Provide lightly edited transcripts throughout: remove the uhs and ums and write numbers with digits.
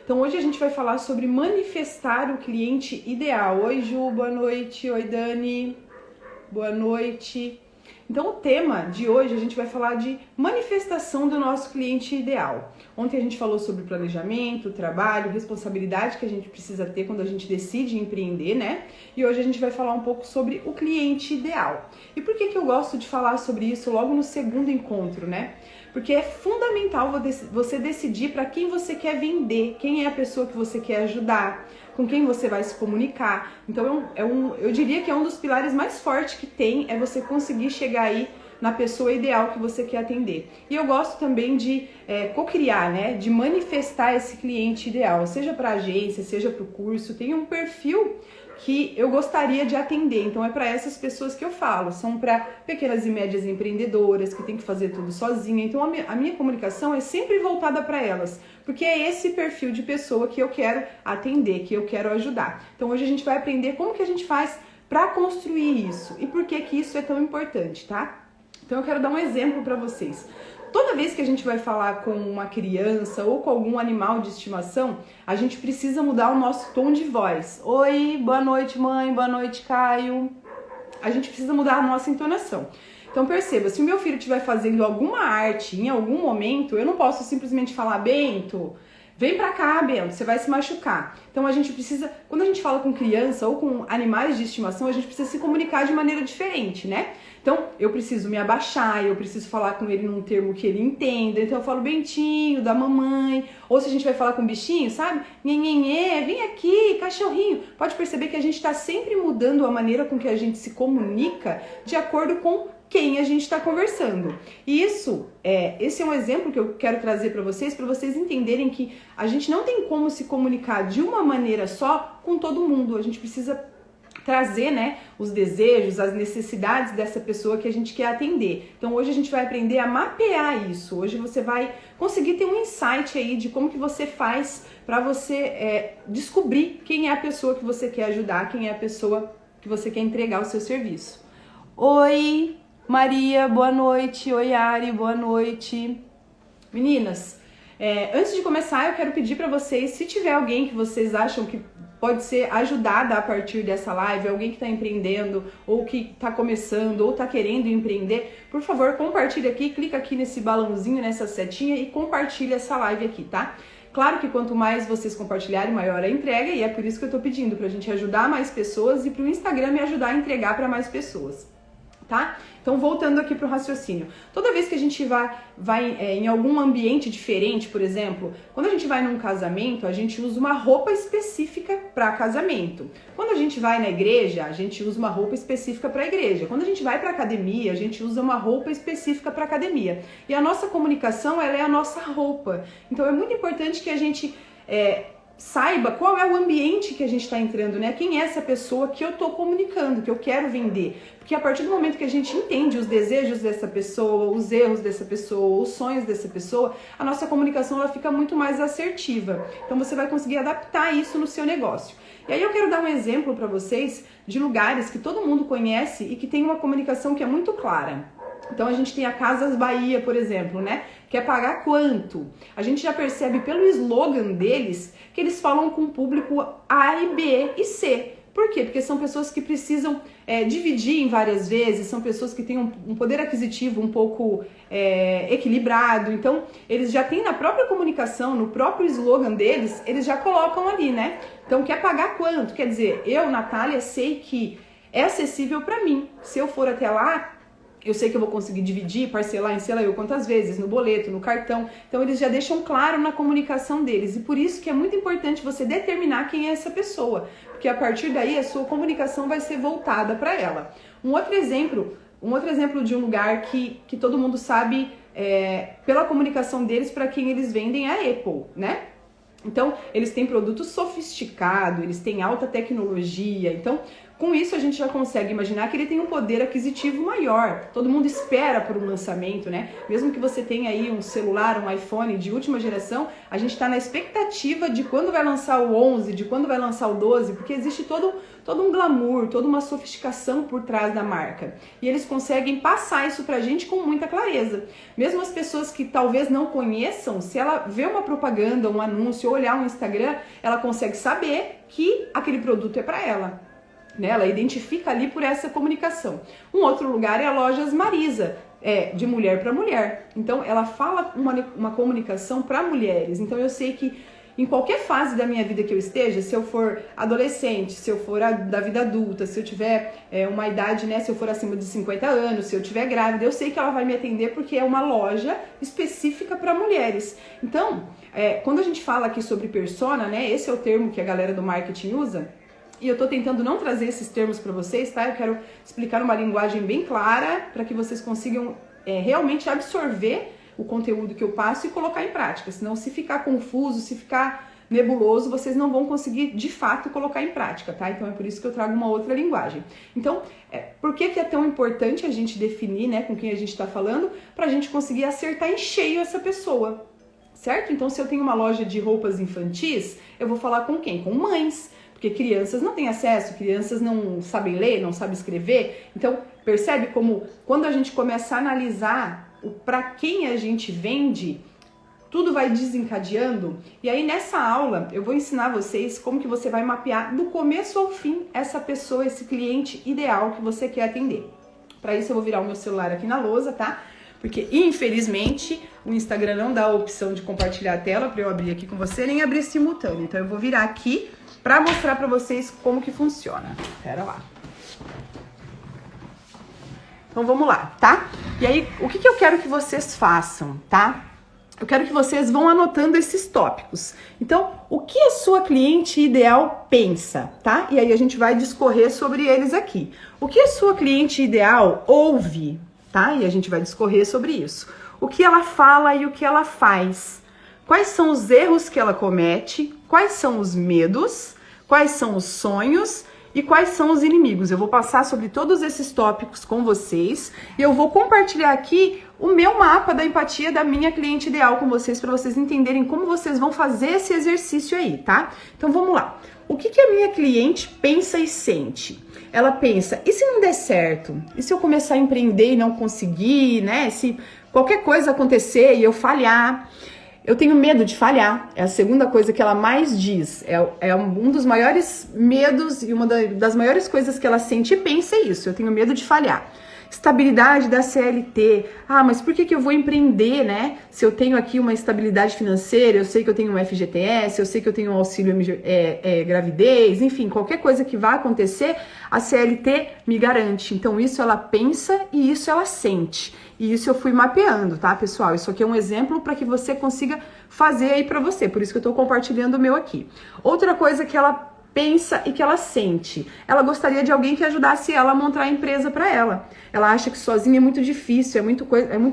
Então hoje a gente vai falar sobre manifestar o cliente ideal. Oi Ju, boa noite. Oi Dani, boa noite. Então o tema de hoje a gente vai falar de manifestação do nosso cliente ideal. Ontem a gente falou sobre planejamento, trabalho, responsabilidade que a gente precisa ter quando a gente decide empreender, né? E hoje a gente vai falar um pouco sobre o cliente ideal. E por que eu gosto de falar sobre isso logo no segundo encontro, né? Porque é fundamental você decidir para quem você quer vender, quem é a pessoa que você quer ajudar, com quem você vai se comunicar. Então eu diria que é um dos pilares mais fortes que tem, é você conseguir chegar aí na pessoa ideal que você quer atender. E eu gosto também de co-criar, né? De manifestar esse cliente ideal, seja para agência, seja para o curso. Tem um perfil que eu gostaria de atender, então é para essas pessoas que eu falo, são para pequenas e médias empreendedoras que tem que fazer tudo sozinha, então a minha comunicação é sempre voltada para elas, porque é esse perfil de pessoa que eu quero atender, que eu quero ajudar. Então hoje a gente vai aprender como que a gente faz para construir isso e por que isso é tão importante, tá? Então eu quero dar um exemplo para vocês. Toda vez que a gente vai falar com uma criança ou com algum animal de estimação, a gente precisa mudar o nosso tom de voz. Oi, boa noite mãe, boa noite Caio. A gente precisa mudar a nossa entonação. Então perceba, se o meu filho estiver fazendo alguma arte em algum momento, eu não posso simplesmente falar, Bento, vem pra cá, Bento, você vai se machucar. Então a gente precisa, quando a gente fala com criança ou com animais de estimação, a gente precisa se comunicar de maneira diferente, né? Então eu preciso me abaixar, eu preciso falar com ele num termo que ele entenda. Então eu falo Bentinho, da mamãe. Ou se a gente vai falar com um bichinho, sabe? Nhenhenhê, vem aqui, cachorrinho. Pode perceber que a gente está sempre mudando a maneira com que a gente se comunica de acordo com quem a gente está conversando. E esse é um exemplo que eu quero trazer para vocês entenderem que a gente não tem como se comunicar de uma maneira só com todo mundo. A gente precisa trazer, né, os desejos, as necessidades dessa pessoa que a gente quer atender. Então hoje a gente vai aprender a mapear isso. Hoje você vai conseguir ter um insight aí de como que você faz para você descobrir quem é a pessoa que você quer ajudar, quem é a pessoa que você quer entregar o seu serviço. Oi, Maria, boa noite. Oi, Ari, boa noite. Meninas, antes de começar, eu quero pedir para vocês, se tiver alguém que vocês acham que pode ser ajudada a partir dessa live, alguém que está empreendendo, ou que está começando, ou está querendo empreender, por favor, compartilha aqui, clica aqui nesse balãozinho, nessa setinha e compartilha essa live aqui, tá? Claro que quanto mais vocês compartilharem, maior a entrega, e é por isso que eu tô pedindo, pra gente ajudar mais pessoas e pro Instagram me ajudar a entregar para mais pessoas. Tá? Então voltando aqui para o raciocínio, toda vez que a gente vai em algum ambiente diferente, por exemplo, quando a gente vai num casamento, a gente usa uma roupa específica para casamento. Quando a gente vai na igreja, a gente usa uma roupa específica para a igreja. Quando a gente vai para academia, a gente usa uma roupa específica para academia. E a nossa comunicação, ela é a nossa roupa. Então é muito importante que a gente saiba qual é o ambiente que a gente está entrando, né? Quem é essa pessoa que eu estou comunicando, que eu quero vender. Porque a partir do momento que a gente entende os desejos dessa pessoa, os erros dessa pessoa, os sonhos dessa pessoa, a nossa comunicação ela fica muito mais assertiva. Então você vai conseguir adaptar isso no seu negócio. E aí eu quero dar um exemplo para vocês de lugares que todo mundo conhece e que tem uma comunicação que é muito clara. Então a gente tem a Casas Bahia, por exemplo, né? Quer pagar quanto? A gente já percebe pelo slogan deles que eles falam com o público A e B e C. Por quê? Porque são pessoas que precisam dividir em várias vezes, são pessoas que têm um poder aquisitivo um pouco equilibrado. Então, eles já têm na própria comunicação, no próprio slogan deles, eles já colocam ali, né? Então, quer pagar quanto? Quer dizer, eu, Natália, sei que é acessível para mim. Se eu for até lá, eu sei que eu vou conseguir dividir, parcelar em sei lá eu quantas vezes, no boleto, no cartão. Então eles já deixam claro na comunicação deles. E por isso que é muito importante você determinar quem é essa pessoa. Porque a partir daí a sua comunicação vai ser voltada para ela. Um outro exemplo de um lugar que todo mundo sabe pela comunicação deles para quem eles vendem é a Apple, né? Então, eles têm produtos sofisticados, eles têm alta tecnologia. Então, Com isso, a gente já consegue imaginar que ele tem um poder aquisitivo maior. Todo mundo espera por um lançamento, né? Mesmo que você tenha aí um celular, um iPhone de última geração, a gente está na expectativa de quando vai lançar o 11, de quando vai lançar o 12, porque existe todo um glamour, toda uma sofisticação por trás da marca. E eles conseguem passar isso pra gente com muita clareza. Mesmo as pessoas que talvez não conheçam, se ela vê uma propaganda, um anúncio, ou olhar um Instagram, ela consegue saber que aquele produto é para ela. Né? Ela identifica ali por essa comunicação. Um outro lugar é a Lojas Marisa, de mulher para mulher. Então, ela fala uma comunicação para mulheres. Então, eu sei que em qualquer fase da minha vida que eu esteja, se eu for adolescente, se eu for da vida adulta, se eu tiver uma idade, né, se eu for acima de 50 anos, se eu tiver grávida, eu sei que ela vai me atender porque é uma loja específica para mulheres. Então, quando a gente fala aqui sobre persona, né, esse é o termo que a galera do marketing usa, e eu tô tentando não trazer esses termos para vocês, tá? Eu quero explicar uma linguagem bem clara para que vocês consigam realmente absorver o conteúdo que eu passo e colocar em prática. Senão, se ficar confuso, se ficar nebuloso, vocês não vão conseguir, de fato, colocar em prática, tá? Então, é por isso que eu trago uma outra linguagem. Então, por que é tão importante a gente definir, né, com quem a gente está falando, para a gente conseguir acertar em cheio essa pessoa, certo? Então, se eu tenho uma loja de roupas infantis, eu vou falar com quem? Com mães. Porque crianças não têm acesso, crianças não sabem ler, não sabem escrever. Então, percebe como quando a gente começa a analisar para quem a gente vende, tudo vai desencadeando. E aí, nessa aula, eu vou ensinar vocês como que você vai mapear do começo ao fim essa pessoa, esse cliente ideal que você quer atender. Para isso, eu vou virar o meu celular aqui na lousa, tá? Porque, infelizmente, o Instagram não dá a opção de compartilhar a tela para eu abrir aqui com você, nem abrir simultâneo. Então, eu vou virar aqui para mostrar para vocês como que funciona. Pera lá. Então vamos lá, tá? E aí, o que eu quero que vocês façam, tá? Eu quero que vocês vão anotando esses tópicos. Então, o que a sua cliente ideal pensa, tá? E aí a gente vai discorrer sobre eles aqui. O que a sua cliente ideal ouve, tá? E a gente vai discorrer sobre isso. O que ela fala e o que ela faz. Quais são os erros que ela comete? Quais são os medos? Quais são os sonhos e quais são os inimigos? Eu vou passar sobre todos esses tópicos com vocês e eu vou compartilhar aqui o meu mapa da empatia da minha cliente ideal com vocês para vocês entenderem como vocês vão fazer esse exercício aí, tá? Então vamos lá. O que a minha cliente pensa e sente? Ela pensa, e se não der certo? E se eu começar a empreender e não conseguir, né? Se qualquer coisa acontecer e eu falhar? Eu tenho medo de falhar, é a segunda coisa que ela mais diz, é um dos maiores medos e uma das maiores coisas que ela sente e pensa é isso, eu tenho medo de falhar. Estabilidade da CLT, mas por que eu vou empreender, né? Se eu tenho aqui uma estabilidade financeira, eu sei que eu tenho um FGTS, eu sei que eu tenho um auxílio gravidez, enfim, qualquer coisa que vá acontecer, a CLT me garante. Então isso ela pensa e isso ela sente. E isso eu fui mapeando, tá, pessoal? Isso aqui é um exemplo para que você consiga fazer aí para você, por isso que eu tô compartilhando o meu aqui. Outra coisa que ela pensa e que ela sente. Ela gostaria de alguém que ajudasse ela a montar a empresa para ela. Ela acha que sozinha é muito difícil,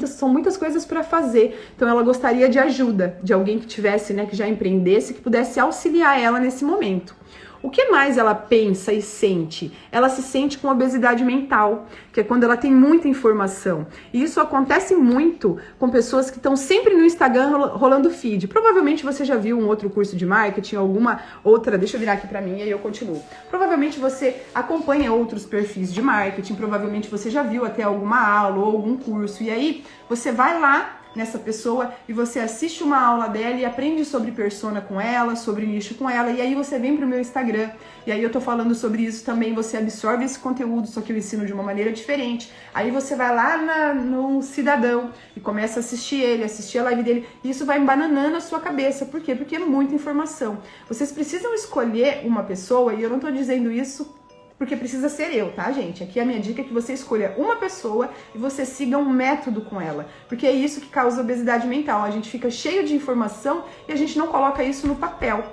são muitas coisas para fazer. Então ela gostaria de ajuda, de alguém que tivesse, né, que já empreendesse, que pudesse auxiliar ela nesse momento. O que mais ela pensa e sente? Ela se sente com obesidade mental, que é quando ela tem muita informação. E isso acontece muito com pessoas que estão sempre no Instagram rolando feed. Provavelmente você já viu um outro curso de marketing, alguma outra... Deixa eu virar aqui pra mim e aí eu continuo. Provavelmente você acompanha outros perfis de marketing, provavelmente você já viu até alguma aula ou algum curso. E aí você vai lá nessa pessoa e você assiste uma aula dela e aprende sobre persona com ela, sobre nicho com ela, e aí você vem pro meu Instagram, e aí eu tô falando sobre isso também, você absorve esse conteúdo, só que eu ensino de uma maneira diferente. Aí você vai lá no Cidadão e começa a assistir a live dele, e isso vai embananando a sua cabeça. Por quê? Porque é muita informação. Vocês precisam escolher uma pessoa, e eu não tô dizendo isso porque precisa ser eu, tá, gente? Aqui a minha dica é que você escolha uma pessoa e você siga um método com ela, porque é isso que causa obesidade mental. A gente fica cheio de informação e a gente não coloca isso no papel.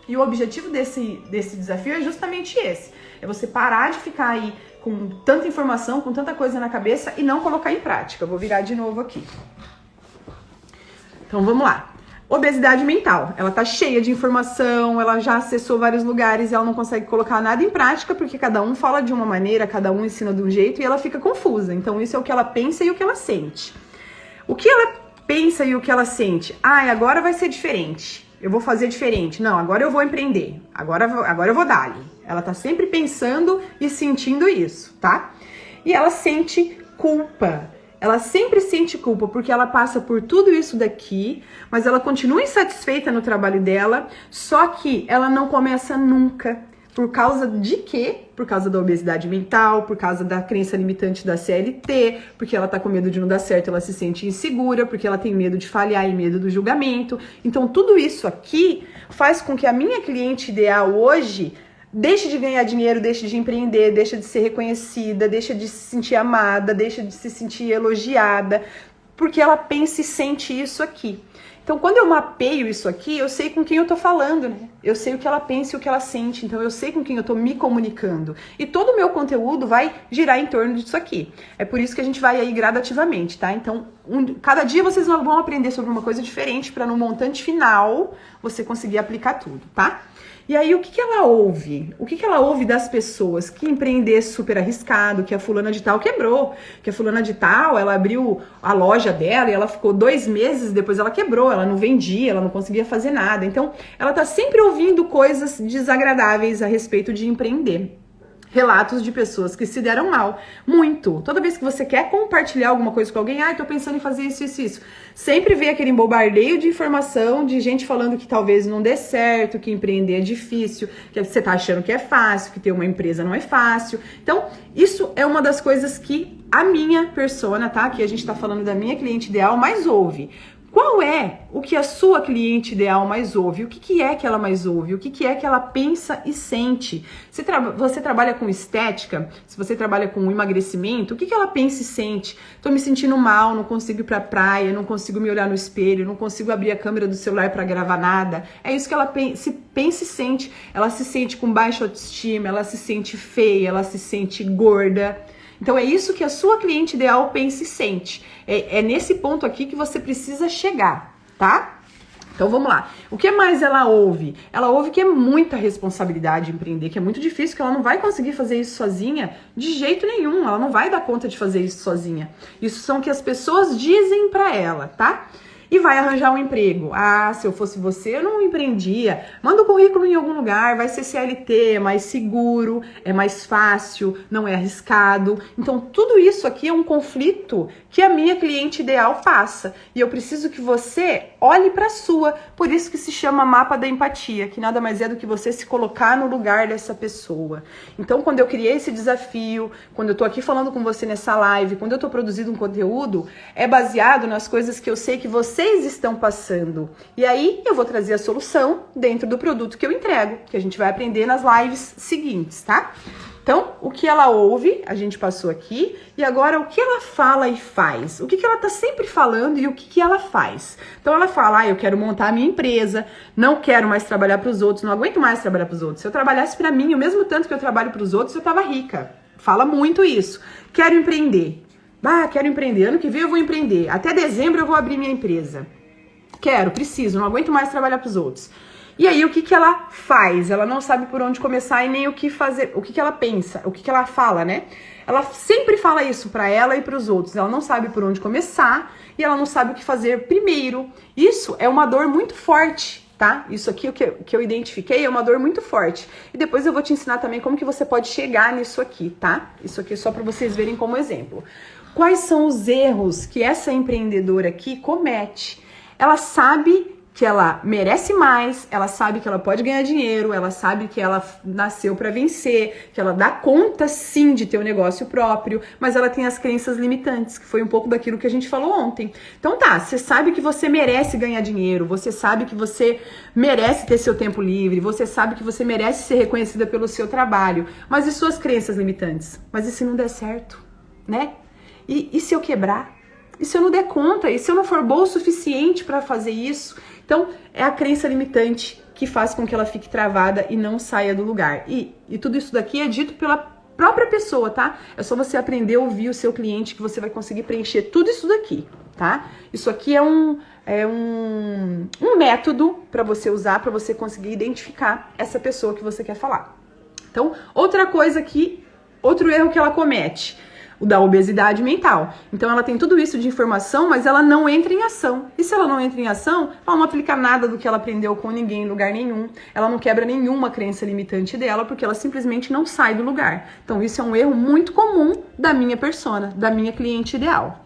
E o objetivo desse desafio é justamente esse. É você parar de ficar aí com tanta informação, com tanta coisa na cabeça e não colocar em prática. Eu vou virar de novo aqui. Então vamos lá. Obesidade mental. Ela tá cheia de informação, ela já acessou vários lugares e ela não consegue colocar nada em prática porque cada um fala de uma maneira, cada um ensina de um jeito e ela fica confusa. Então isso é o que ela pensa e o que ela sente. O que ela pensa e o que ela sente? Agora vai ser diferente. Eu vou fazer diferente. Não, agora eu vou empreender. Agora eu vou dar-lhe. Ela tá sempre pensando e sentindo isso, tá? E ela sente culpa. Ela sempre sente culpa porque ela passa por tudo isso daqui, mas ela continua insatisfeita no trabalho dela, só que ela não começa nunca. Por causa de quê? Por causa da obesidade mental, por causa da crença limitante da CLT, porque ela tá com medo de não dar certo, ela se sente insegura, porque ela tem medo de falhar e medo do julgamento. Então tudo isso aqui faz com que a minha cliente ideal hoje deixe de ganhar dinheiro, deixe de empreender, deixe de ser reconhecida, deixe de se sentir amada, deixe de se sentir elogiada, porque ela pensa e sente isso aqui. Então, quando eu mapeio isso aqui, eu sei com quem eu tô falando, né? Eu sei o que ela pensa e o que ela sente, então eu sei com quem eu tô me comunicando. E todo o meu conteúdo vai girar em torno disso aqui. É por isso que a gente vai aí gradativamente, tá? Então, cada dia vocês vão aprender sobre uma coisa diferente para no montante final você conseguir aplicar tudo, tá? E aí, o que ela ouve? O que ela ouve das pessoas? Que empreender é super arriscado, que a fulana de tal quebrou, que a fulana de tal, ela abriu a loja dela e ela ficou 2 meses, depois ela quebrou, ela não vendia, ela não conseguia fazer nada. Então, ela tá sempre ouvindo coisas desagradáveis a respeito de empreender. Relatos de pessoas que se deram mal, muito. Toda vez que você quer compartilhar alguma coisa com alguém, tô pensando em fazer isso, isso, isso. Sempre vem aquele bombardeio de informação de gente falando que talvez não dê certo, que empreender é difícil, que você tá achando que é fácil, que ter uma empresa não é fácil. Então, isso é uma das coisas que a minha persona, tá? Que a gente tá falando da minha cliente ideal, mais ouve. Qual é o que a sua cliente ideal mais ouve? O que é que ela mais ouve? O que é que ela pensa e sente? Se você trabalha com estética, se você trabalha com emagrecimento, o que ela pensa e sente? Tô me sentindo mal, não consigo ir pra praia, não consigo me olhar no espelho, não consigo abrir a câmera do celular para gravar nada. É isso que ela pensa e sente. Ela se sente com baixa autoestima, ela se sente feia, ela se sente gorda. Então é isso que a sua cliente ideal pensa e sente. É nesse ponto aqui que você precisa chegar, tá? Então vamos lá. O que mais ela ouve? Ela ouve que é muita responsabilidade empreender, que é muito difícil, que ela não vai conseguir fazer isso sozinha de jeito nenhum. Ela não vai dar conta de fazer isso sozinha. Isso são o que as pessoas dizem pra ela, tá? E vai arranjar um emprego. Se eu fosse você, eu não empreendia. Manda o currículo em algum lugar, vai ser CLT, é mais seguro, é mais fácil, não é arriscado. Então, tudo isso aqui é um conflito que a minha cliente ideal passa. E eu preciso que você olhe para a sua. Por isso que se chama mapa da empatia, que nada mais é do que você se colocar no lugar dessa pessoa. Então, quando eu criei esse desafio, quando eu tô aqui falando com você nessa live, quando eu tô produzindo um conteúdo, é baseado nas coisas que eu sei que vocês estão passando. E aí eu vou trazer a solução dentro do produto que eu entrego, que a gente vai aprender nas lives seguintes, tá? Então, o que ela ouve, a gente passou aqui, e agora o que ela fala e faz? O que ela tá sempre falando e o que ela faz? Então ela fala, eu quero montar a minha empresa, não quero mais trabalhar para os outros, não aguento mais trabalhar para os outros. Se eu trabalhasse para mim, o mesmo tanto que eu trabalho para os outros, eu tava rica. Fala muito isso. Quero empreender. Quero empreender. Ano que vem eu vou empreender. Até dezembro eu vou abrir minha empresa. Preciso, não aguento mais trabalhar para os outros. E aí, o que ela faz? Ela não sabe por onde começar e nem o que fazer, o que ela pensa, o que ela fala, né? Ela sempre fala isso para ela e para os outros. Ela não sabe por onde começar e ela não sabe o que fazer primeiro. Isso é uma dor muito forte, tá? Isso aqui, o que eu identifiquei, é uma dor muito forte. E depois eu vou te ensinar também como que você pode chegar nisso aqui, tá? Isso aqui é só para vocês verem como exemplo. Quais são os erros que essa empreendedora aqui comete? Ela sabe que ela merece mais, ela sabe que ela pode ganhar dinheiro, ela sabe que ela nasceu para vencer, que ela dá conta sim de ter um negócio próprio, mas ela tem as crenças limitantes, que foi um pouco daquilo que a gente falou ontem. Então tá, você sabe que você merece ganhar dinheiro, você sabe que você merece ter seu tempo livre, você sabe que você merece ser reconhecida pelo seu trabalho, mas e suas crenças limitantes? Mas e se não der certo, né? E se eu quebrar? E se eu não der conta? E se eu não for boa o suficiente para fazer isso? Então, é a crença limitante que faz com que ela fique travada e não saia do lugar. E tudo isso daqui é dito própria pessoa, tá? É só você aprender a ouvir o seu cliente que você vai conseguir preencher tudo isso daqui, tá? Isso aqui é um método para você usar, para você conseguir identificar essa pessoa que você quer falar. Então, outra coisa aqui, outro erro que ela comete, o da obesidade mental. Então, ela tem tudo isso de informação, mas ela não entra em ação. E se ela não entra em ação, ela não aplica nada do que ela aprendeu com ninguém em lugar nenhum. Ela não quebra nenhuma crença limitante dela, porque ela simplesmente não sai do lugar. Então, isso é um erro muito comum da minha persona, da minha cliente ideal.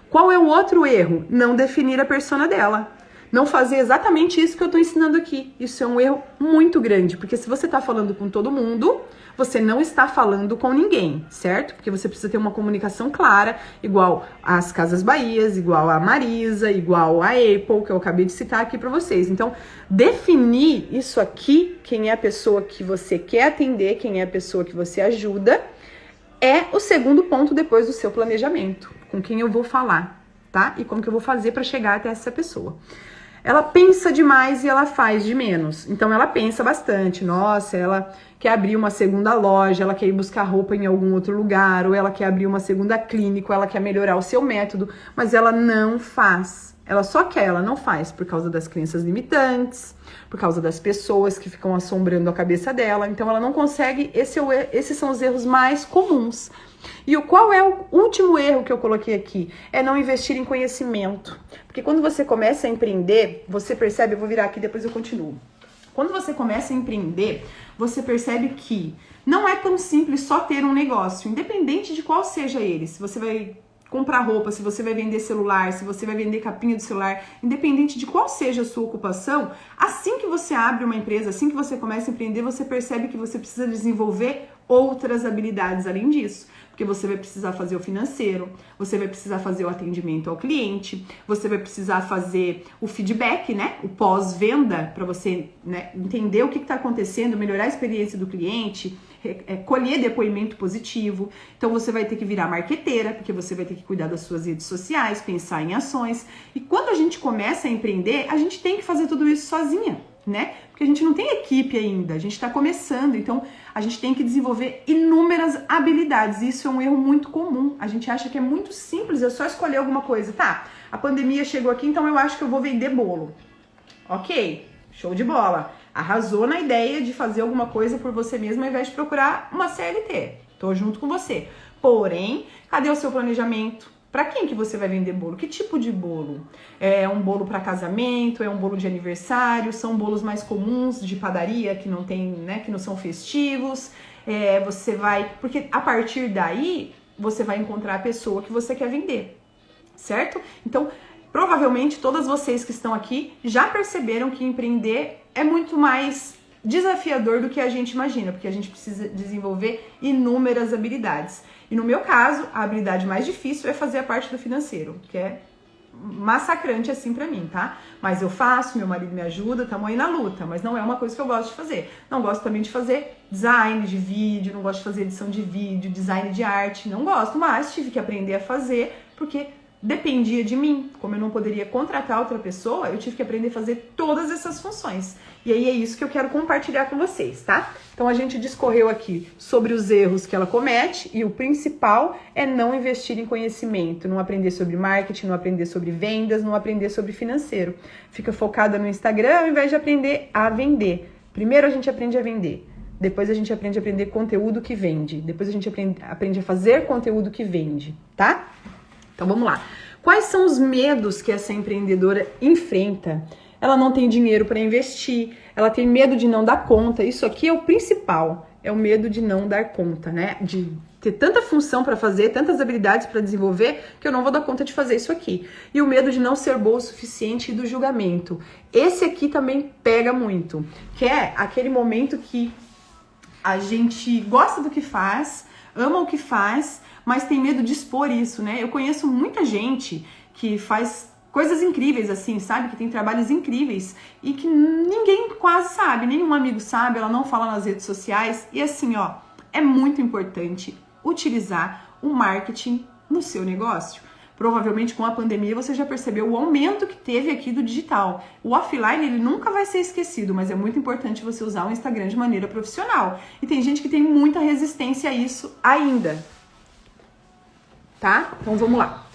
Qual é o outro erro? Não definir a persona dela. Não fazer exatamente isso que eu tô ensinando aqui. Isso é um erro muito grande, porque se você tá falando com todo mundo, você não está falando com ninguém, certo? Porque você precisa ter uma comunicação clara, igual às Casas Bahias, igual a Marisa, igual a Apple, que eu acabei de citar aqui para vocês. Então, definir isso aqui, quem é a pessoa que você quer atender, quem é a pessoa que você ajuda, é o segundo ponto depois do seu planejamento. Com quem eu vou falar, tá? E como que eu vou fazer para chegar até essa pessoa. Ela pensa demais e ela faz de menos. Então, ela pensa bastante. Nossa, ela quer abrir uma segunda loja, ela quer ir buscar roupa em algum outro lugar, ou ela quer abrir uma segunda clínica, ou ela quer melhorar o seu método, mas ela não faz. Ela só quer, ela não faz por causa das crenças limitantes, por causa das pessoas que ficam assombrando a cabeça dela. Então, ela não consegue. Esses são os erros mais comuns. E qual é o último erro que eu coloquei aqui? É não investir em conhecimento. Porque quando você começa a empreender, você percebe, eu vou virar aqui, depois eu continuo. Quando você começa a empreender, você percebe que não é tão simples só ter um negócio, independente de qual seja ele. Se você vai comprar roupa, se você vai vender celular, se você vai vender capinha do celular, independente de qual seja a sua ocupação, assim que você abre uma empresa, assim que você começa a empreender, você percebe que você precisa desenvolver outras habilidades além disso. Porque você vai precisar fazer o financeiro, você vai precisar fazer o atendimento ao cliente, você vai precisar fazer o feedback, né? O pós-venda, para você, né, entender o que está acontecendo, melhorar a experiência do cliente, colher depoimento positivo. Então você vai ter que virar marqueteira, porque você vai ter que cuidar das suas redes sociais, pensar em ações. E quando a gente começa a empreender, a gente tem que fazer tudo isso sozinha, né? Porque a gente não tem equipe ainda, a gente está começando, então a gente tem que desenvolver inúmeras habilidades. Isso é um erro muito comum. A gente acha que é muito simples, é só escolher alguma coisa. Tá, a pandemia chegou aqui, então eu acho que eu vou vender bolo. Ok, show de bola. Arrasou na ideia de fazer alguma coisa por você mesmo ao invés de procurar uma CLT. Tô junto com você. Porém, cadê o seu planejamento? Para quem que você vai vender bolo? Que tipo de bolo? É um bolo para casamento? É um bolo de aniversário? São bolos mais comuns de padaria que não tem, né, que não são festivos? Você vai, porque a partir daí você vai encontrar a pessoa que você quer vender, certo? Então, provavelmente todas vocês que estão aqui já perceberam que empreender é muito mais desafiador do que a gente imagina, porque a gente precisa desenvolver inúmeras habilidades. E no meu caso, a habilidade mais difícil é fazer a parte do financeiro, que é massacrante assim pra mim, tá? Mas eu faço, meu marido me ajuda, tamo aí na luta, mas não é uma coisa que eu gosto de fazer. Não gosto também de fazer design de vídeo, não gosto de fazer edição de vídeo, design de arte, não gosto, mas tive que aprender a fazer, porque dependia de mim. Como eu não poderia contratar outra pessoa, eu tive que aprender a fazer todas essas funções. E aí é isso que eu quero compartilhar com vocês, tá? Então a gente discorreu aqui sobre os erros que ela comete e o principal é não investir em conhecimento, não aprender sobre marketing, não aprender sobre vendas, não aprender sobre financeiro. Fica focada no Instagram ao invés de aprender a vender. Primeiro a gente aprende a vender. Depois a gente aprende a aprender conteúdo que vende. Depois a gente aprende a fazer conteúdo que vende, tá? Então vamos lá. Quais são os medos que essa empreendedora enfrenta? Ela não tem dinheiro para investir, ela tem medo de não dar conta. Isso aqui é o principal, é o medo de não dar conta, né? De ter tanta função para fazer, tantas habilidades para desenvolver, que eu não vou dar conta de fazer isso aqui. E o medo de não ser boa o suficiente e do julgamento. Esse aqui também pega muito, que é aquele momento que a gente gosta do que faz, ama o que faz, mas tem medo de expor isso, né? Eu conheço muita gente que faz coisas incríveis, assim, sabe? Que tem trabalhos incríveis e que ninguém quase sabe, nenhum amigo sabe, ela não fala nas redes sociais. E assim, ó, é muito importante utilizar o marketing no seu negócio. Provavelmente com a pandemia você já percebeu o aumento que teve aqui do digital. O offline, ele nunca vai ser esquecido, mas é muito importante você usar o Instagram de maneira profissional. E tem gente que tem muita resistência a isso ainda. Tá? Então vamos lá.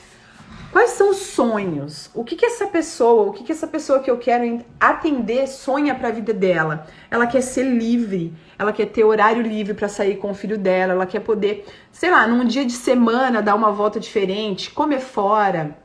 Quais são os sonhos? O que essa pessoa que eu quero atender sonha para a vida dela? Ela quer ser livre, ela quer ter horário livre para sair com o filho dela, ela quer poder, sei lá, num dia de semana dar uma volta diferente, comer fora.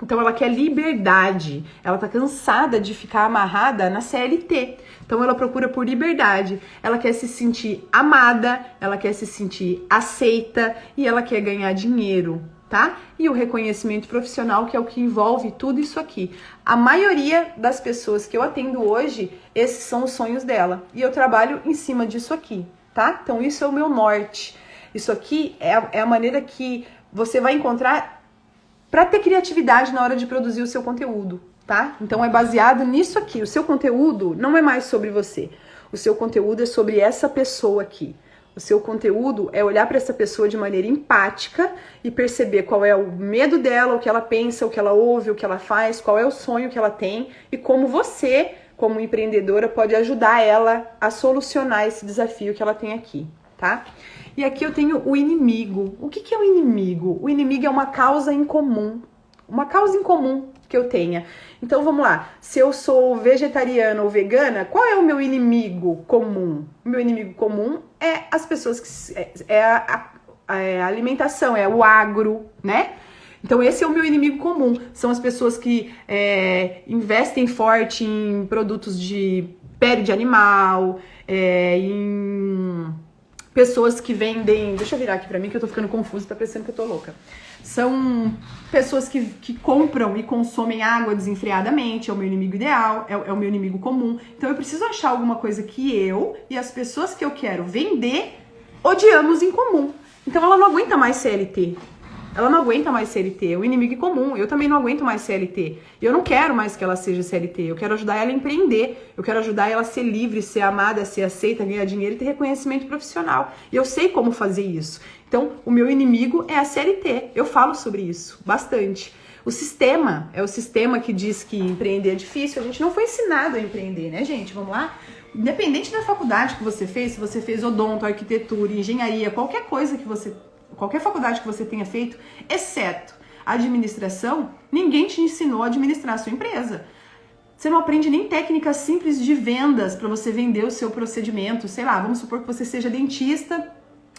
Então ela quer liberdade, ela tá cansada de ficar amarrada na CLT. Então ela procura por liberdade, ela quer se sentir amada, ela quer se sentir aceita e ela quer ganhar dinheiro. Tá? E o reconhecimento profissional, que é o que envolve tudo isso aqui. A maioria das pessoas que eu atendo hoje, esses são os sonhos dela. E eu trabalho em cima disso aqui, tá? Então isso é o meu norte. Isso aqui é a maneira que você vai encontrar para ter criatividade na hora de produzir o seu conteúdo, tá? Então é baseado nisso aqui. O seu conteúdo não é mais sobre você. O seu conteúdo é sobre essa pessoa aqui. O seu conteúdo é olhar para essa pessoa de maneira empática e perceber qual é o medo dela, o que ela pensa, o que ela ouve, o que ela faz, qual é o sonho que ela tem e como você, como empreendedora, pode ajudar ela a solucionar esse desafio que ela tem aqui, tá? E aqui eu tenho o inimigo. O que é o inimigo? O inimigo é uma causa em comum. Uma causa em comum que eu tenha. Então vamos lá, se eu sou vegetariana ou vegana, qual é o meu inimigo comum? O meu inimigo comum é as pessoas que a alimentação, é o agro, né? Então esse é o meu inimigo comum, são as pessoas que investem forte em produtos de pele de animal, em pessoas que vendem... Deixa eu virar aqui pra mim que eu tô ficando confusa, tá parecendo que eu tô louca. São pessoas que compram e consomem água desenfreadamente, é o meu inimigo ideal, é o meu inimigo comum. Então eu preciso achar alguma coisa que eu e as pessoas que eu quero vender odiamos em comum. Então ela não aguenta mais CLT. Ela não aguenta mais CLT, é o inimigo comum. Eu também não aguento mais CLT. Eu não quero mais que ela seja CLT. Eu quero ajudar ela a empreender. Eu quero ajudar ela a ser livre, ser amada, ser aceita, ganhar dinheiro e ter reconhecimento profissional. E eu sei como fazer isso. Então, o meu inimigo é a CLT. Eu falo sobre isso bastante. O sistema é o sistema que diz que empreender é difícil. A gente não foi ensinado a empreender, né, gente? Vamos lá? Independente da faculdade que você fez, se você fez odonto, arquitetura, engenharia, qualquer coisa que você... Qualquer faculdade que você tenha feito, exceto a administração, ninguém te ensinou a administrar a sua empresa. Você não aprende nem técnicas simples de vendas para você vender o seu procedimento. Sei lá, vamos supor que você seja dentista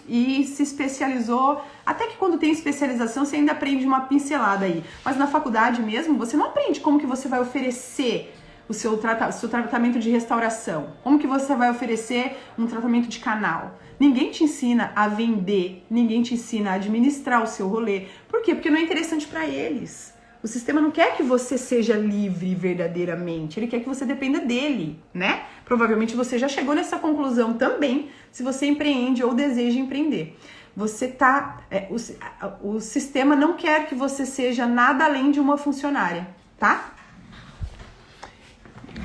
e se especializou. Até que quando tem especialização, você ainda aprende uma pincelada aí. Mas na faculdade mesmo, você não aprende como que você vai oferecer o seu tratamento de restauração. Como que você vai oferecer um tratamento de canal. Ninguém te ensina a vender, ninguém te ensina a administrar o seu rolê. Por quê? Porque não é interessante para eles. O sistema não quer que você seja livre verdadeiramente, ele quer que você dependa dele, né? Provavelmente você já chegou nessa conclusão também, se você empreende ou deseja empreender. O sistema não quer que você seja nada além de uma funcionária, tá?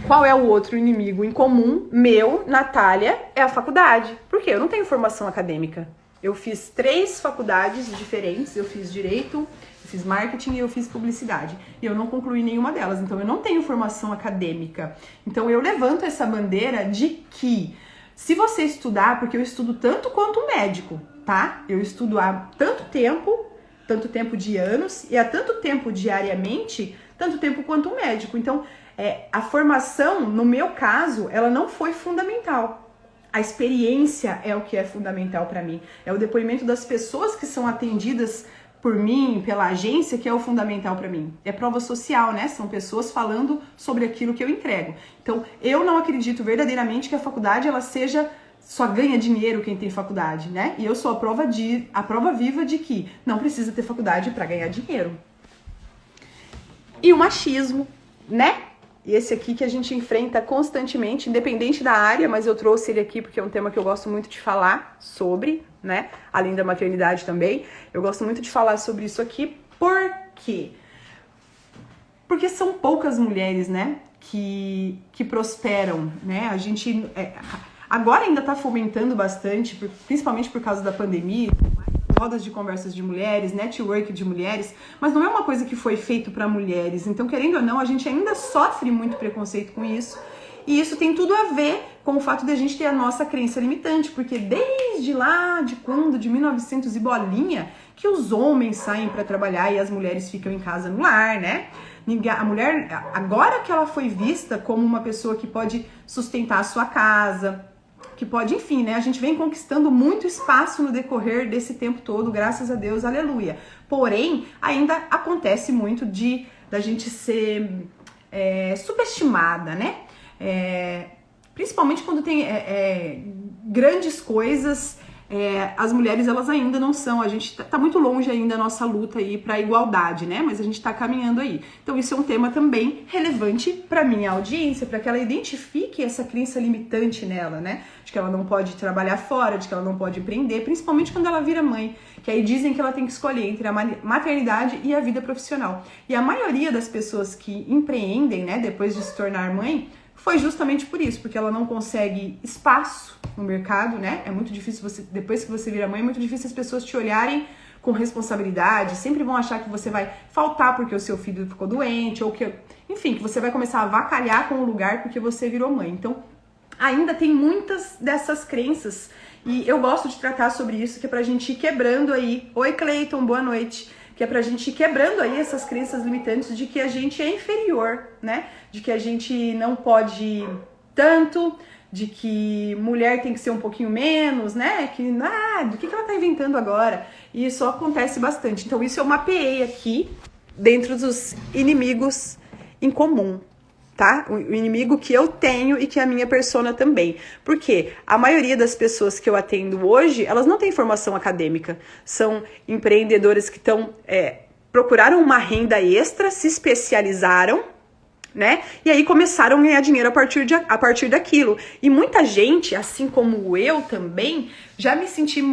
Qual é o outro inimigo em comum? Meu, Natália, é a faculdade. Por quê? Eu não tenho formação acadêmica. Eu fiz 3 faculdades diferentes. Eu fiz Direito, eu fiz Marketing e eu fiz Publicidade. E eu não concluí nenhuma delas. Então, eu não tenho formação acadêmica. Então, eu levanto essa bandeira de que se você estudar, porque eu estudo tanto quanto um médico, tá? Eu estudo há tanto tempo de anos e há tanto tempo diariamente, tanto tempo quanto um médico. Então, a formação, no meu caso, ela não foi fundamental. A experiência é o que é fundamental para mim. É o depoimento das pessoas que são atendidas por mim, pela agência, que é o fundamental para mim. É prova social, né? São pessoas falando sobre aquilo que eu entrego. Então, eu não acredito verdadeiramente que a faculdade, ela seja... Só ganha dinheiro quem tem faculdade, né? E eu sou a prova viva de que não precisa ter faculdade para ganhar dinheiro. E o machismo, né? E esse aqui que a gente enfrenta constantemente, independente da área, mas eu trouxe ele aqui porque é um tema que eu gosto muito de falar sobre, né? Além da maternidade também. Eu gosto muito de falar sobre isso aqui. Por quê? Porque são poucas mulheres, né? Que prosperam, né? A gente agora ainda tá fomentando bastante, principalmente por causa da pandemia, rodas de conversas de mulheres, network de mulheres, mas não é uma coisa que foi feito para mulheres. Então, querendo ou não, a gente ainda sofre muito preconceito com isso. E isso tem tudo a ver com o fato de a gente ter a nossa crença limitante, porque desde lá de quando, de 1900 e bolinha, que os homens saem para trabalhar e as mulheres ficam em casa no lar, né? A mulher, agora que ela foi vista como uma pessoa que pode sustentar a sua casa, que pode, enfim, né? A gente vem conquistando muito espaço no decorrer desse tempo todo, graças a Deus, aleluia. Porém, ainda acontece muito da gente ser subestimada, né? Principalmente quando tem grandes coisas, as mulheres elas ainda não são, a gente tá muito longe ainda a nossa luta aí para igualdade, né? Mas a gente tá caminhando aí. Então isso é um tema também relevante para minha audiência, para que ela identifique essa crença limitante nela, né? De que ela não pode trabalhar fora, de que ela não pode empreender, principalmente quando ela vira mãe, que aí dizem que ela tem que escolher entre a maternidade e a vida profissional. E a maioria das pessoas que empreendem, né, depois de se tornar mãe, foi justamente por isso, porque ela não consegue espaço no mercado, né? É muito difícil depois que você vira mãe, é muito difícil as pessoas te olharem com responsabilidade, sempre vão achar que você vai faltar porque o seu filho ficou doente, ou que, enfim, que você vai começar a avacalhar com o lugar porque você virou mãe. Então, ainda tem muitas dessas crenças, e eu gosto de tratar sobre isso, que é pra gente ir quebrando aí. Oi, Cleiton, boa noite. Que é pra gente ir quebrando aí essas crenças limitantes de que a gente é inferior, né? De que a gente não pode tanto, de que mulher tem que ser um pouquinho menos, né? Que, do que ela tá inventando agora? E isso acontece bastante. Então isso eu mapeei aqui dentro dos inimigos em comum, tá? O inimigo que eu tenho e que a minha persona também. Porque a maioria das pessoas que eu atendo hoje, elas não têm formação acadêmica. São empreendedoras que procuraram uma renda extra, se especializaram, né? E aí começaram a ganhar dinheiro a partir daquilo. E muita gente, assim como eu também, já me senti...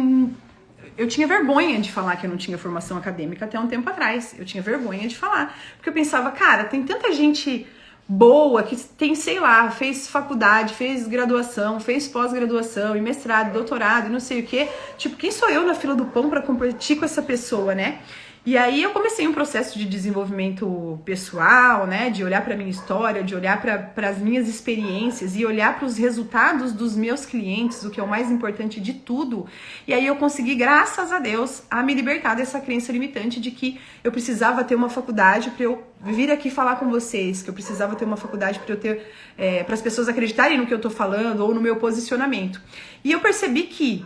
Eu tinha vergonha de falar que eu não tinha formação acadêmica até um tempo atrás. Eu tinha vergonha de falar. Porque eu pensava, cara, tem tanta gente boa que tem, sei lá, fez faculdade, fez graduação, fez pós-graduação e mestrado, doutorado e não sei o quê. Tipo, quem sou eu na fila do pão para competir com essa pessoa, né? E aí eu comecei um processo de desenvolvimento pessoal, né, de olhar para minha história, de olhar para as minhas experiências e olhar para os resultados dos meus clientes, o que é o mais importante de tudo. E aí eu consegui, graças a Deus, a me libertar dessa crença limitante de que eu precisava ter uma faculdade para eu vir aqui falar com vocês, que eu precisava ter uma faculdade para eu ter, para as pessoas acreditarem no que eu tô falando ou no meu posicionamento. E eu percebi que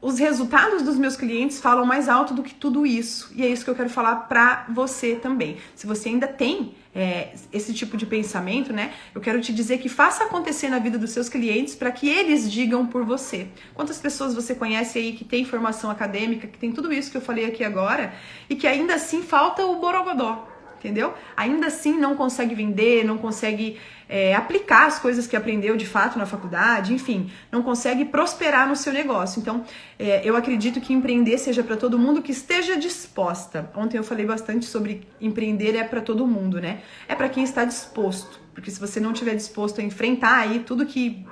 os resultados dos meus clientes falam mais alto do que tudo isso. E é isso que eu quero falar pra você também. Se você ainda tem esse tipo de pensamento, né? Eu quero te dizer que faça acontecer na vida dos seus clientes para que eles digam por você. Quantas pessoas você conhece aí que tem formação acadêmica, que tem tudo isso que eu falei aqui agora, e que ainda assim falta o borogodó, entendeu? Ainda assim não consegue vender, não consegue aplicar as coisas que aprendeu de fato na faculdade, enfim, não consegue prosperar no seu negócio. Então, eu acredito que empreender seja para todo mundo que esteja disposta. Ontem eu falei bastante sobre empreender é para todo mundo, né? É para quem está disposto, porque se você não estiver disposto a enfrentar aí tudo que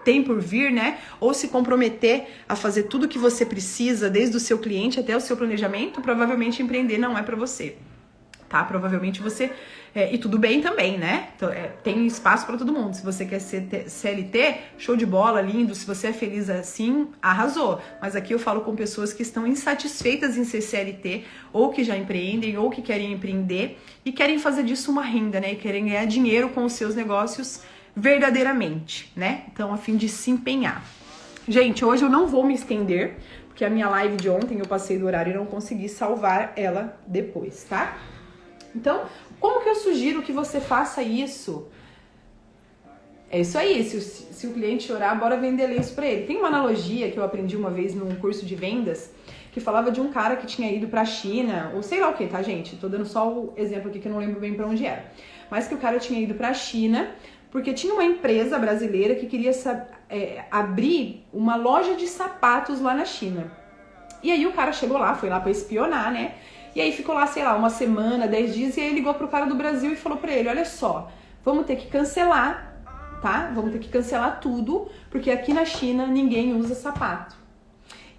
tem por vir, né? Ou se comprometer a fazer tudo que você precisa, desde o seu cliente até o seu planejamento, provavelmente empreender não é para você. Tá? Provavelmente você... e tudo bem também, né? Então, tem espaço para todo mundo. Se você quer ser CLT, show de bola, lindo. Se você é feliz assim, arrasou. Mas aqui eu falo com pessoas que estão insatisfeitas em ser CLT, ou que já empreendem, ou que querem empreender, e querem fazer disso uma renda, né? E querem ganhar dinheiro com os seus negócios verdadeiramente, né? Então, a fim de se empenhar. Gente, hoje eu não vou me estender, porque a minha live de ontem eu passei do horário e não consegui salvar ela depois, tá? Então, como que eu sugiro que você faça isso? É isso aí, se o cliente chorar, bora vender lenço pra ele. Tem uma analogia que eu aprendi uma vez num curso de vendas, que falava de um cara que tinha ido pra China, ou sei lá o que, tá, gente? Tô dando só o exemplo aqui que eu não lembro bem pra onde era. Mas que o cara tinha ido pra China, porque tinha uma empresa brasileira que queria abrir uma loja de sapatos lá na China. E aí o cara chegou lá, foi lá pra espionar, né? E aí ficou lá, sei lá, uma semana, 10 dias, e aí ligou pro cara do Brasil e falou pra ele, olha só, vamos ter que cancelar, tá? Vamos ter que cancelar tudo, porque aqui na China ninguém usa sapato.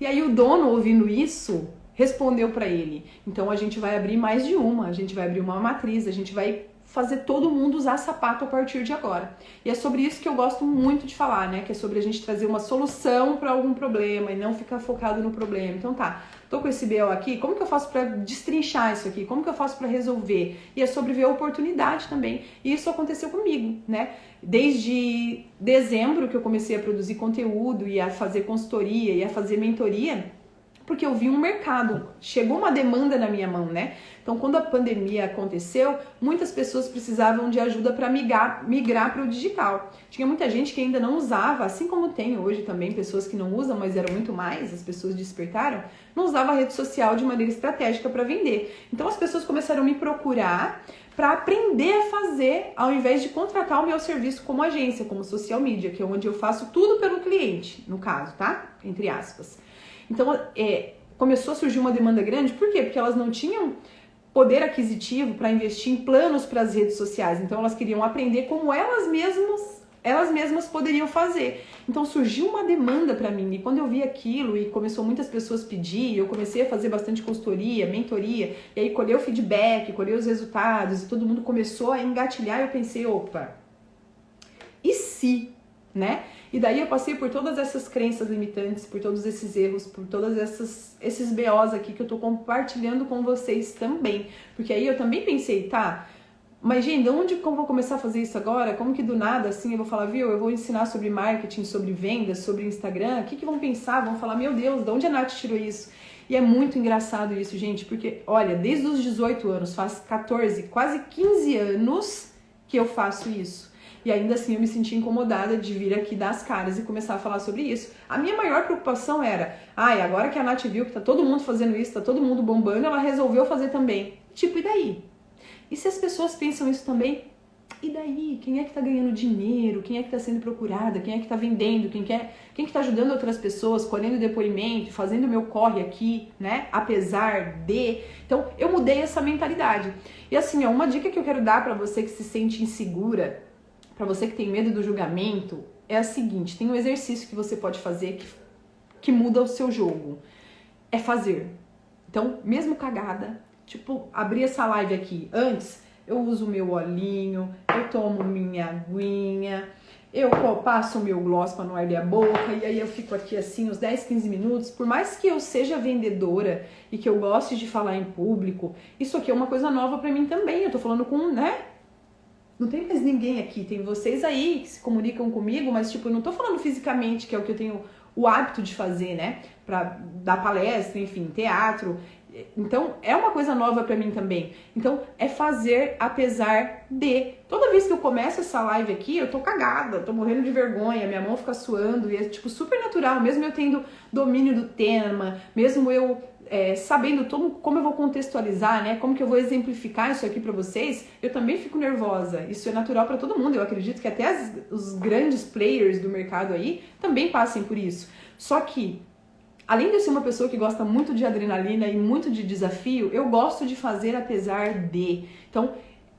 E aí o dono, ouvindo isso, respondeu para ele: então a gente vai abrir mais de uma, a gente vai abrir uma matriz, a gente vai fazer todo mundo usar sapato a partir de agora. E é sobre isso que eu gosto muito de falar, né? Que é sobre a gente trazer uma solução para algum problema e não ficar focado no problema. Então tá, tô com esse BO aqui, como que eu faço para destrinchar isso aqui? Como que eu faço para resolver? E é sobre ver a oportunidade também. E isso aconteceu comigo, né? Desde dezembro que eu comecei a produzir conteúdo e a fazer consultoria e a fazer mentoria, porque eu vi um mercado, chegou uma demanda na minha mão, né? Então, quando a pandemia aconteceu, muitas pessoas precisavam de ajuda para migrar para o digital. Tinha muita gente que ainda não usava, assim como tem hoje também pessoas que não usam, mas eram muito mais, as pessoas despertaram, não usava a rede social de maneira estratégica para vender. Então, as pessoas começaram a me procurar para aprender a fazer, ao invés de contratar o meu serviço como agência, como social media, que é onde eu faço tudo pelo cliente, no caso, tá? Entre aspas. Então, começou a surgir uma demanda grande, por quê? Porque elas não tinham poder aquisitivo para investir em planos para as redes sociais, então elas queriam aprender como elas mesmas poderiam fazer. Então surgiu uma demanda para mim, e quando eu vi aquilo e começou muitas pessoas pedir, eu comecei a fazer bastante consultoria, mentoria, e aí colher o feedback, colher os resultados, e todo mundo começou a engatilhar, e eu pensei, opa, e se, né? E daí eu passei por todas essas crenças limitantes, por todos esses erros, por todos esses BOs aqui que eu tô compartilhando com vocês também. Porque aí eu também pensei, tá, mas gente, de onde que eu vou começar a fazer isso agora? Como que do nada, assim, eu vou falar, viu, eu vou ensinar sobre marketing, sobre vendas, sobre Instagram, o que vão pensar? Vão falar, meu Deus, de onde a Nath tirou isso? E é muito engraçado isso, gente, porque, olha, desde os 18 anos, faz 14, quase 15 anos que eu faço isso. E ainda assim eu me senti incomodada de vir aqui dar as caras e começar a falar sobre isso. A minha maior preocupação era, agora que a Nath viu que tá todo mundo fazendo isso, tá todo mundo bombando, ela resolveu fazer também. Tipo, e daí? E se as pessoas pensam isso também? E daí? Quem é que tá ganhando dinheiro? Quem é que tá sendo procurada? Quem é que tá vendendo? Quem que tá ajudando outras pessoas, colhendo depoimento, fazendo o meu corre aqui, né? Apesar de... Então, eu mudei essa mentalidade. E assim, uma dica que eu quero dar pra você que se sente insegura, para você que tem medo do julgamento, é a seguinte, tem um exercício que você pode fazer que muda o seu jogo. É fazer. Então, mesmo cagada, tipo, abrir essa live aqui. Antes, eu uso o meu olhinho, eu tomo minha aguinha, eu passo o meu gloss para não arder a boca, e aí eu fico aqui assim uns 10, 15 minutos. Por mais que eu seja vendedora e que eu goste de falar em público, isso aqui é uma coisa nova para mim também. Eu tô falando com, né? Não tem mais ninguém aqui, tem vocês aí que se comunicam comigo, mas tipo, eu não tô falando fisicamente, que é o que eu tenho o hábito de fazer, né? Pra dar palestra, enfim, teatro. Então, é uma coisa nova pra mim também. Então, é fazer apesar de. Toda vez que eu começo essa live aqui, eu tô cagada, tô morrendo de vergonha, minha mão fica suando, e é tipo super natural, mesmo eu tendo domínio do tema, mesmo eu sabendo como eu vou contextualizar, né? Como que eu vou exemplificar isso aqui pra vocês, eu também fico nervosa. Isso é natural pra todo mundo. Eu acredito que até os grandes players do mercado aí também passem por isso. Só que, além de eu ser uma pessoa que gosta muito de adrenalina e muito de desafio, eu gosto de fazer apesar de. Então,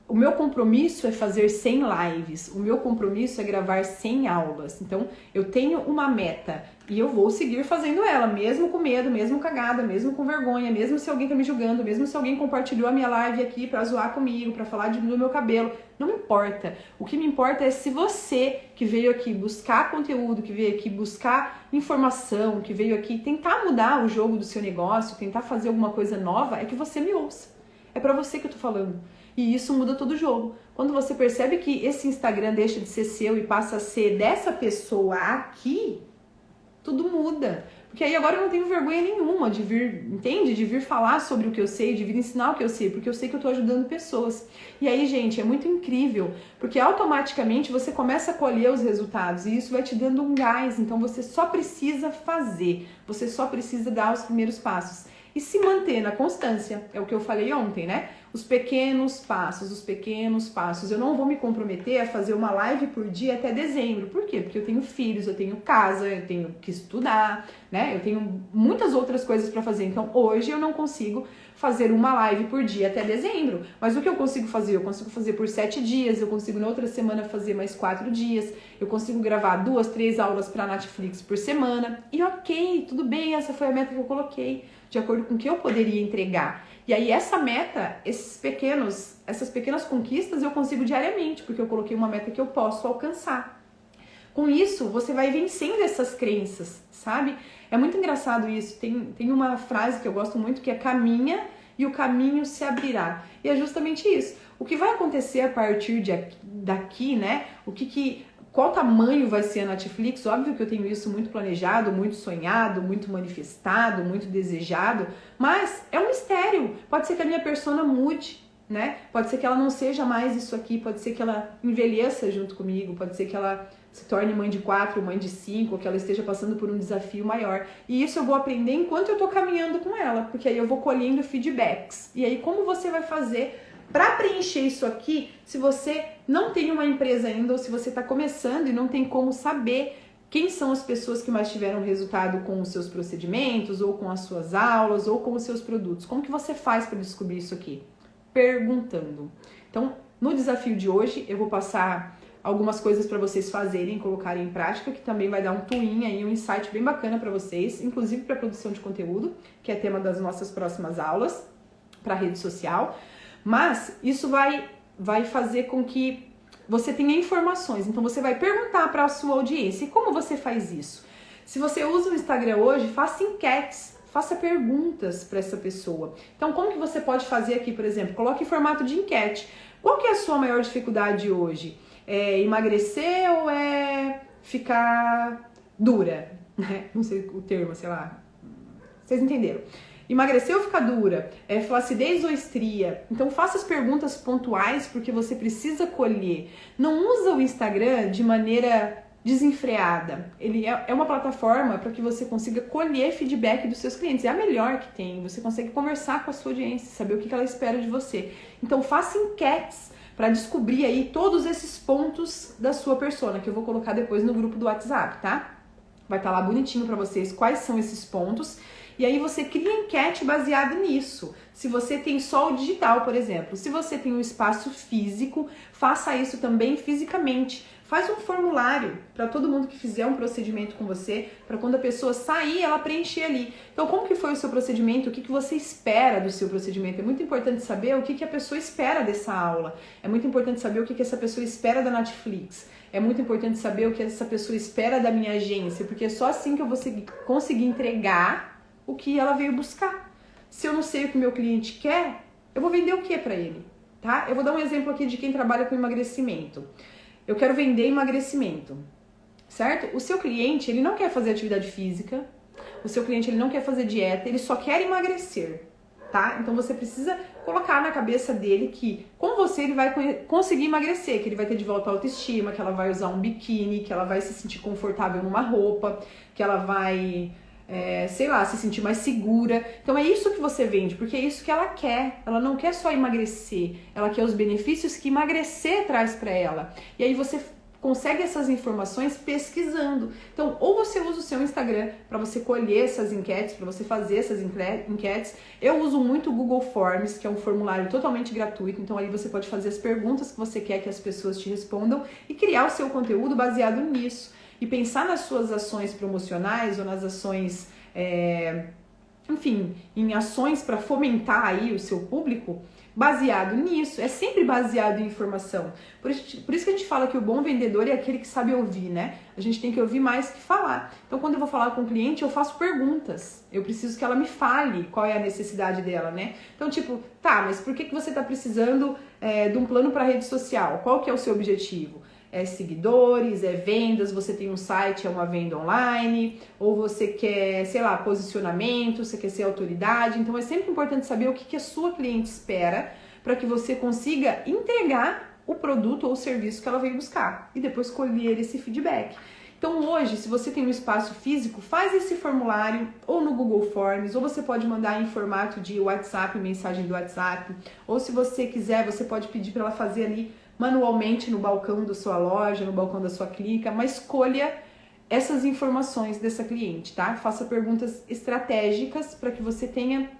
o meu compromisso é fazer 100 lives, o meu compromisso é gravar 100 aulas. Então, eu tenho uma meta e eu vou seguir fazendo ela, mesmo com medo, mesmo cagada, mesmo com vergonha, mesmo se alguém tá me julgando, mesmo se alguém compartilhou a minha live aqui pra zoar comigo, pra falar do meu cabelo. Não me importa. O que me importa é se você que veio aqui buscar conteúdo, que veio aqui buscar informação, que veio aqui tentar mudar o jogo do seu negócio, tentar fazer alguma coisa nova, é que você me ouça. É pra você que eu tô falando. E isso muda todo o jogo. Quando você percebe que esse Instagram deixa de ser seu e passa a ser dessa pessoa aqui, tudo muda. Porque aí agora eu não tenho vergonha nenhuma de vir, entende? De vir falar sobre o que eu sei, de vir ensinar o que eu sei, porque eu sei que eu tô ajudando pessoas. E aí, gente, é muito incrível, porque automaticamente você começa a colher os resultados e isso vai te dando um gás. Então você só precisa fazer, você só precisa dar os primeiros passos. e se manter na constância. É o que eu falei ontem, né? Os pequenos passos, os pequenos passos. Eu não vou me comprometer a fazer uma live por dia até dezembro. Por quê? Porque eu tenho filhos, eu tenho casa, eu tenho que estudar, né? Eu tenho muitas outras coisas para fazer. Então, hoje eu não consigo fazer uma live por dia até dezembro. Mas o que eu consigo fazer? Eu consigo fazer por 7 dias, eu consigo na outra semana fazer mais 4 dias, eu consigo gravar 2, 3 aulas para Netflix por semana. E ok, tudo bem, essa foi a meta que eu coloquei, de acordo com o que eu poderia entregar. E aí essa meta, essas pequenas conquistas eu consigo diariamente, porque eu coloquei uma meta que eu posso alcançar. Com isso, você vai vencendo essas crenças, sabe? É muito engraçado isso. Tem uma frase que eu gosto muito que é caminha e o caminho se abrirá. E é justamente isso. O que vai acontecer a partir daqui, né? Qual tamanho vai ser a Netflix? Óbvio que eu tenho isso muito planejado, muito sonhado, muito manifestado, muito desejado, mas é um mistério. Pode ser que a minha persona mude, né? Pode ser que ela não seja mais isso aqui, pode ser que ela envelheça junto comigo, pode ser que ela se torne mãe de 4, mãe de 5, ou que ela esteja passando por um desafio maior. E isso eu vou aprender enquanto eu tô caminhando com ela, porque aí eu vou colhendo feedbacks. E aí como você vai fazer para preencher isso aqui, se você não tem uma empresa ainda, ou se você está começando e não tem como saber quem são as pessoas que mais tiveram resultado com os seus procedimentos, ou com as suas aulas, ou com os seus produtos. Como que você faz para descobrir isso aqui? Perguntando. Então, no desafio de hoje, eu vou passar algumas coisas para vocês fazerem, colocarem em prática, que também vai dar um twin aí, um insight bem bacana para vocês, inclusive para produção de conteúdo, que é tema das nossas próximas aulas para rede social. Mas isso vai fazer com que você tenha informações. Então você vai perguntar para a sua audiência. E como você faz isso? Se você usa o Instagram hoje, faça enquetes, faça perguntas para essa pessoa. Então como que você pode fazer aqui, por exemplo? Coloque em formato de enquete. Qual que é a sua maior dificuldade hoje? É emagrecer ou é ficar dura? Não sei o termo, sei lá. Vocês entenderam? Emagrecer ou ficar dura? É flacidez ou estria? Então faça as perguntas pontuais porque você precisa colher. Não usa o Instagram de maneira desenfreada. Ele é uma plataforma para que você consiga colher feedback dos seus clientes. É a melhor que tem. Você consegue conversar com a sua audiência, saber o que ela espera de você. Então faça enquetes para descobrir aí todos esses pontos da sua persona, que eu vou colocar depois no grupo do WhatsApp, tá? Vai estar lá bonitinho para vocês quais são esses pontos. E aí você cria enquete baseada nisso. Se você tem só o digital, por exemplo, se você tem um espaço físico, faça isso também fisicamente. Faz um formulário para todo mundo que fizer um procedimento com você, para quando a pessoa sair, ela preencher ali. Então, como que foi o seu procedimento? O que você espera do seu procedimento? É muito importante saber o que a pessoa espera dessa aula. É muito importante saber o que essa pessoa espera da Netflix. É muito importante saber o que essa pessoa espera da minha agência, porque é só assim que eu vou conseguir entregar o que ela veio buscar. Se eu não sei o que o meu cliente quer, eu vou vender o que para ele, tá? Eu vou dar um exemplo aqui de quem trabalha com emagrecimento. Eu quero vender emagrecimento, certo? O seu cliente, ele não quer fazer atividade física, o seu cliente, ele não quer fazer dieta, ele só quer emagrecer, tá? Então você precisa colocar na cabeça dele que com você ele vai conseguir emagrecer, que ele vai ter de volta a autoestima, que ela vai usar um biquíni, que ela vai se sentir confortável numa roupa, que ela vai sei lá, se sentir mais segura. Então é isso que você vende, porque é isso que ela quer. Ela não quer só emagrecer, ela quer os benefícios que emagrecer traz para ela. E aí você consegue essas informações pesquisando. Então, ou você usa o seu Instagram para você colher essas enquetes, para você fazer essas enquetes. Eu uso muito o Google Forms, que é um formulário totalmente gratuito. Então, aí você pode fazer as perguntas que você quer que as pessoas te respondam e criar o seu conteúdo baseado nisso. E pensar nas suas ações promocionais ou nas ações, enfim, em ações para fomentar aí o seu público, baseado nisso. É sempre baseado em informação. Por isso que a gente fala que o bom vendedor é aquele que sabe ouvir, né? A gente tem que ouvir mais que falar. Então, quando eu vou falar com o cliente, eu faço perguntas. Eu preciso que ela me fale qual é a necessidade dela, né? Então, tipo, tá, mas por que você está precisando de um plano para rede social? Qual que é o seu objetivo? É seguidores, é vendas, você tem um site, é uma venda online, ou você quer, sei lá, posicionamento, você quer ser autoridade. Então é sempre importante saber o que a sua cliente espera para que você consiga entregar o produto ou o serviço que ela veio buscar e depois colher esse feedback. Então hoje, se você tem um espaço físico, faz esse formulário ou no Google Forms, ou você pode mandar em formato de WhatsApp, mensagem do WhatsApp, ou se você quiser, você pode pedir para ela fazer ali manualmente no balcão da sua loja, no balcão da sua clínica, mas escolha essas informações dessa cliente, tá? Faça perguntas estratégicas para que você tenha,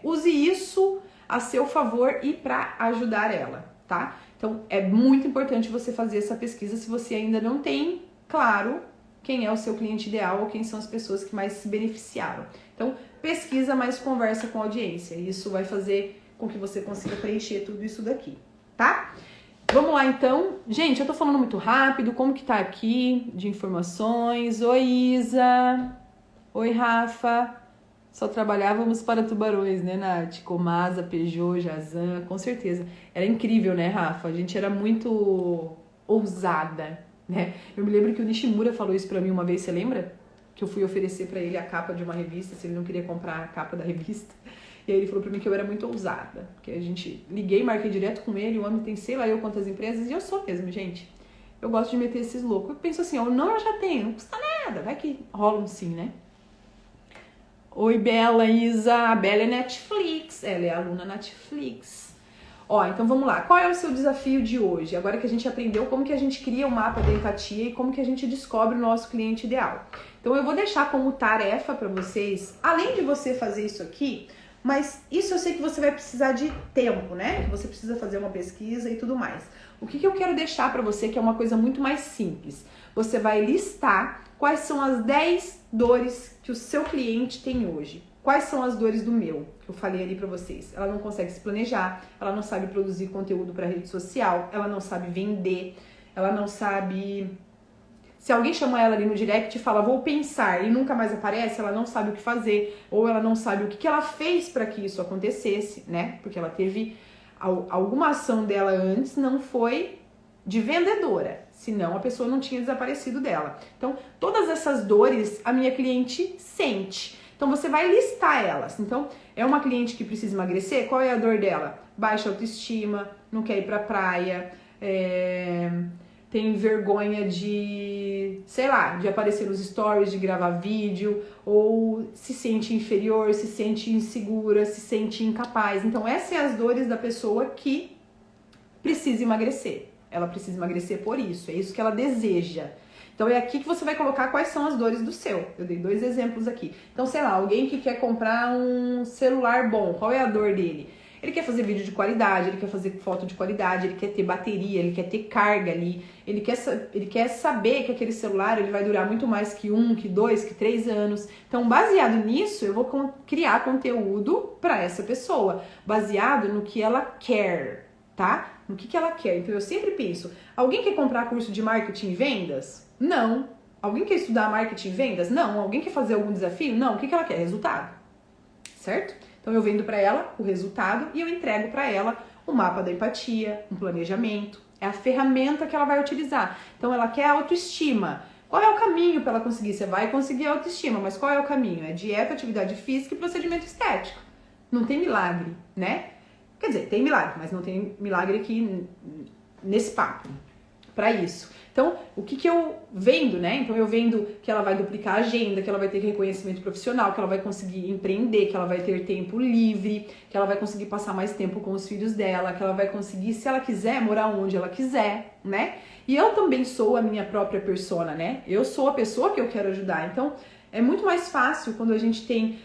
use isso a seu favor e para ajudar ela, tá? Então é muito importante você fazer essa pesquisa se você ainda não tem claro quem é o seu cliente ideal ou quem são as pessoas que mais se beneficiaram. Então pesquisa, mas conversa com a audiência. Isso vai fazer com que você consiga preencher tudo isso daqui, tá? Vamos lá então. Gente, eu tô falando muito rápido, como que tá aqui de informações? Oi, Isa. Oi, Rafa. Só trabalhávamos para tubarões, né, Nath? Comasa, Peugeot, Jazan, com certeza. Era incrível, né, Rafa? A gente era muito ousada, né? Eu me lembro que o Nishimura falou isso pra mim uma vez, você lembra? Que eu fui oferecer pra ele a capa de uma revista, se ele não queria comprar a capa da revista. E aí ele falou pra mim que eu era muito ousada. Porque a gente liguei, marquei direto com ele, o homem tem sei lá eu quantas empresas, e eu sou mesmo, gente. Eu gosto de meter esses loucos. Eu penso assim, ó, não, eu já tenho, não custa nada, vai que rola um sim, né? Oi, Bela, Isa. A Bela é Netflix, ela é aluna Netflix. Ó, então vamos lá. Qual é o seu desafio de hoje? Agora que a gente aprendeu como que a gente cria o mapa da empatia e como que a gente descobre o nosso cliente ideal. Então eu vou deixar como tarefa para vocês, além de você fazer isso aqui, mas isso eu sei que você vai precisar de tempo, né? Que você precisa fazer uma pesquisa e tudo mais. O que eu quero deixar para você que é uma coisa muito mais simples. Você vai listar quais são as 10 dores que o seu cliente tem hoje. Quais são as dores do meu? Que eu falei ali pra vocês. Ela não consegue se planejar, ela não sabe produzir conteúdo pra rede social, ela não sabe vender, ela não sabe... Se alguém chama ela ali no direct e fala, vou pensar, e nunca mais aparece, ela não sabe o que fazer, ou ela não sabe o que ela fez para que isso acontecesse, né? Porque ela teve... Alguma ação dela antes não foi de vendedora, senão a pessoa não tinha desaparecido dela. Então, todas essas dores a minha cliente sente. Então, você vai listar elas. Então, é uma cliente que precisa emagrecer? Qual é a dor dela? Baixa autoestima, não quer ir pra praia, tem vergonha de, sei lá, de aparecer nos stories, de gravar vídeo, ou se sente inferior, se sente insegura, se sente incapaz. Então, essas são as dores da pessoa que precisa emagrecer. Ela precisa emagrecer por isso, é isso que ela deseja. Então é aqui que você vai colocar quais são as dores do seu. Eu dei 2 exemplos aqui. Então, sei lá, alguém que quer comprar um celular bom, qual é a dor dele? Ele quer fazer vídeo de qualidade, ele quer fazer foto de qualidade, ele quer ter bateria, ele quer ter carga ali, ele quer saber que aquele celular ele vai durar muito mais que 1, que 2, que 3 anos. Então, baseado nisso, eu vou criar conteúdo para essa pessoa, baseado no que ela quer, tá? No que ela quer. Então, eu sempre penso, alguém quer comprar curso de marketing e vendas? Não. Alguém quer estudar marketing e vendas? Não. Alguém quer fazer algum desafio? Não. O que ela quer? Resultado. Certo? Então eu vendo para ela o resultado e eu entrego para ela o mapa da empatia, um planejamento. É a ferramenta que ela vai utilizar. Então ela quer autoestima. Qual é o caminho para ela conseguir? Você vai conseguir a autoestima, mas qual é o caminho? É dieta, atividade física e procedimento estético. Não tem milagre, né? Quer dizer, tem milagre, mas não tem milagre aqui nesse papo. Para isso. Então, o que eu vendo, né? Então, eu vendo que ela vai duplicar a agenda, que ela vai ter reconhecimento profissional, que ela vai conseguir empreender, que ela vai ter tempo livre, que ela vai conseguir passar mais tempo com os filhos dela, que ela vai conseguir, se ela quiser, morar onde ela quiser, né? E eu também sou a minha própria persona, né? Eu sou a pessoa que eu quero ajudar. Então, é muito mais fácil quando a gente tem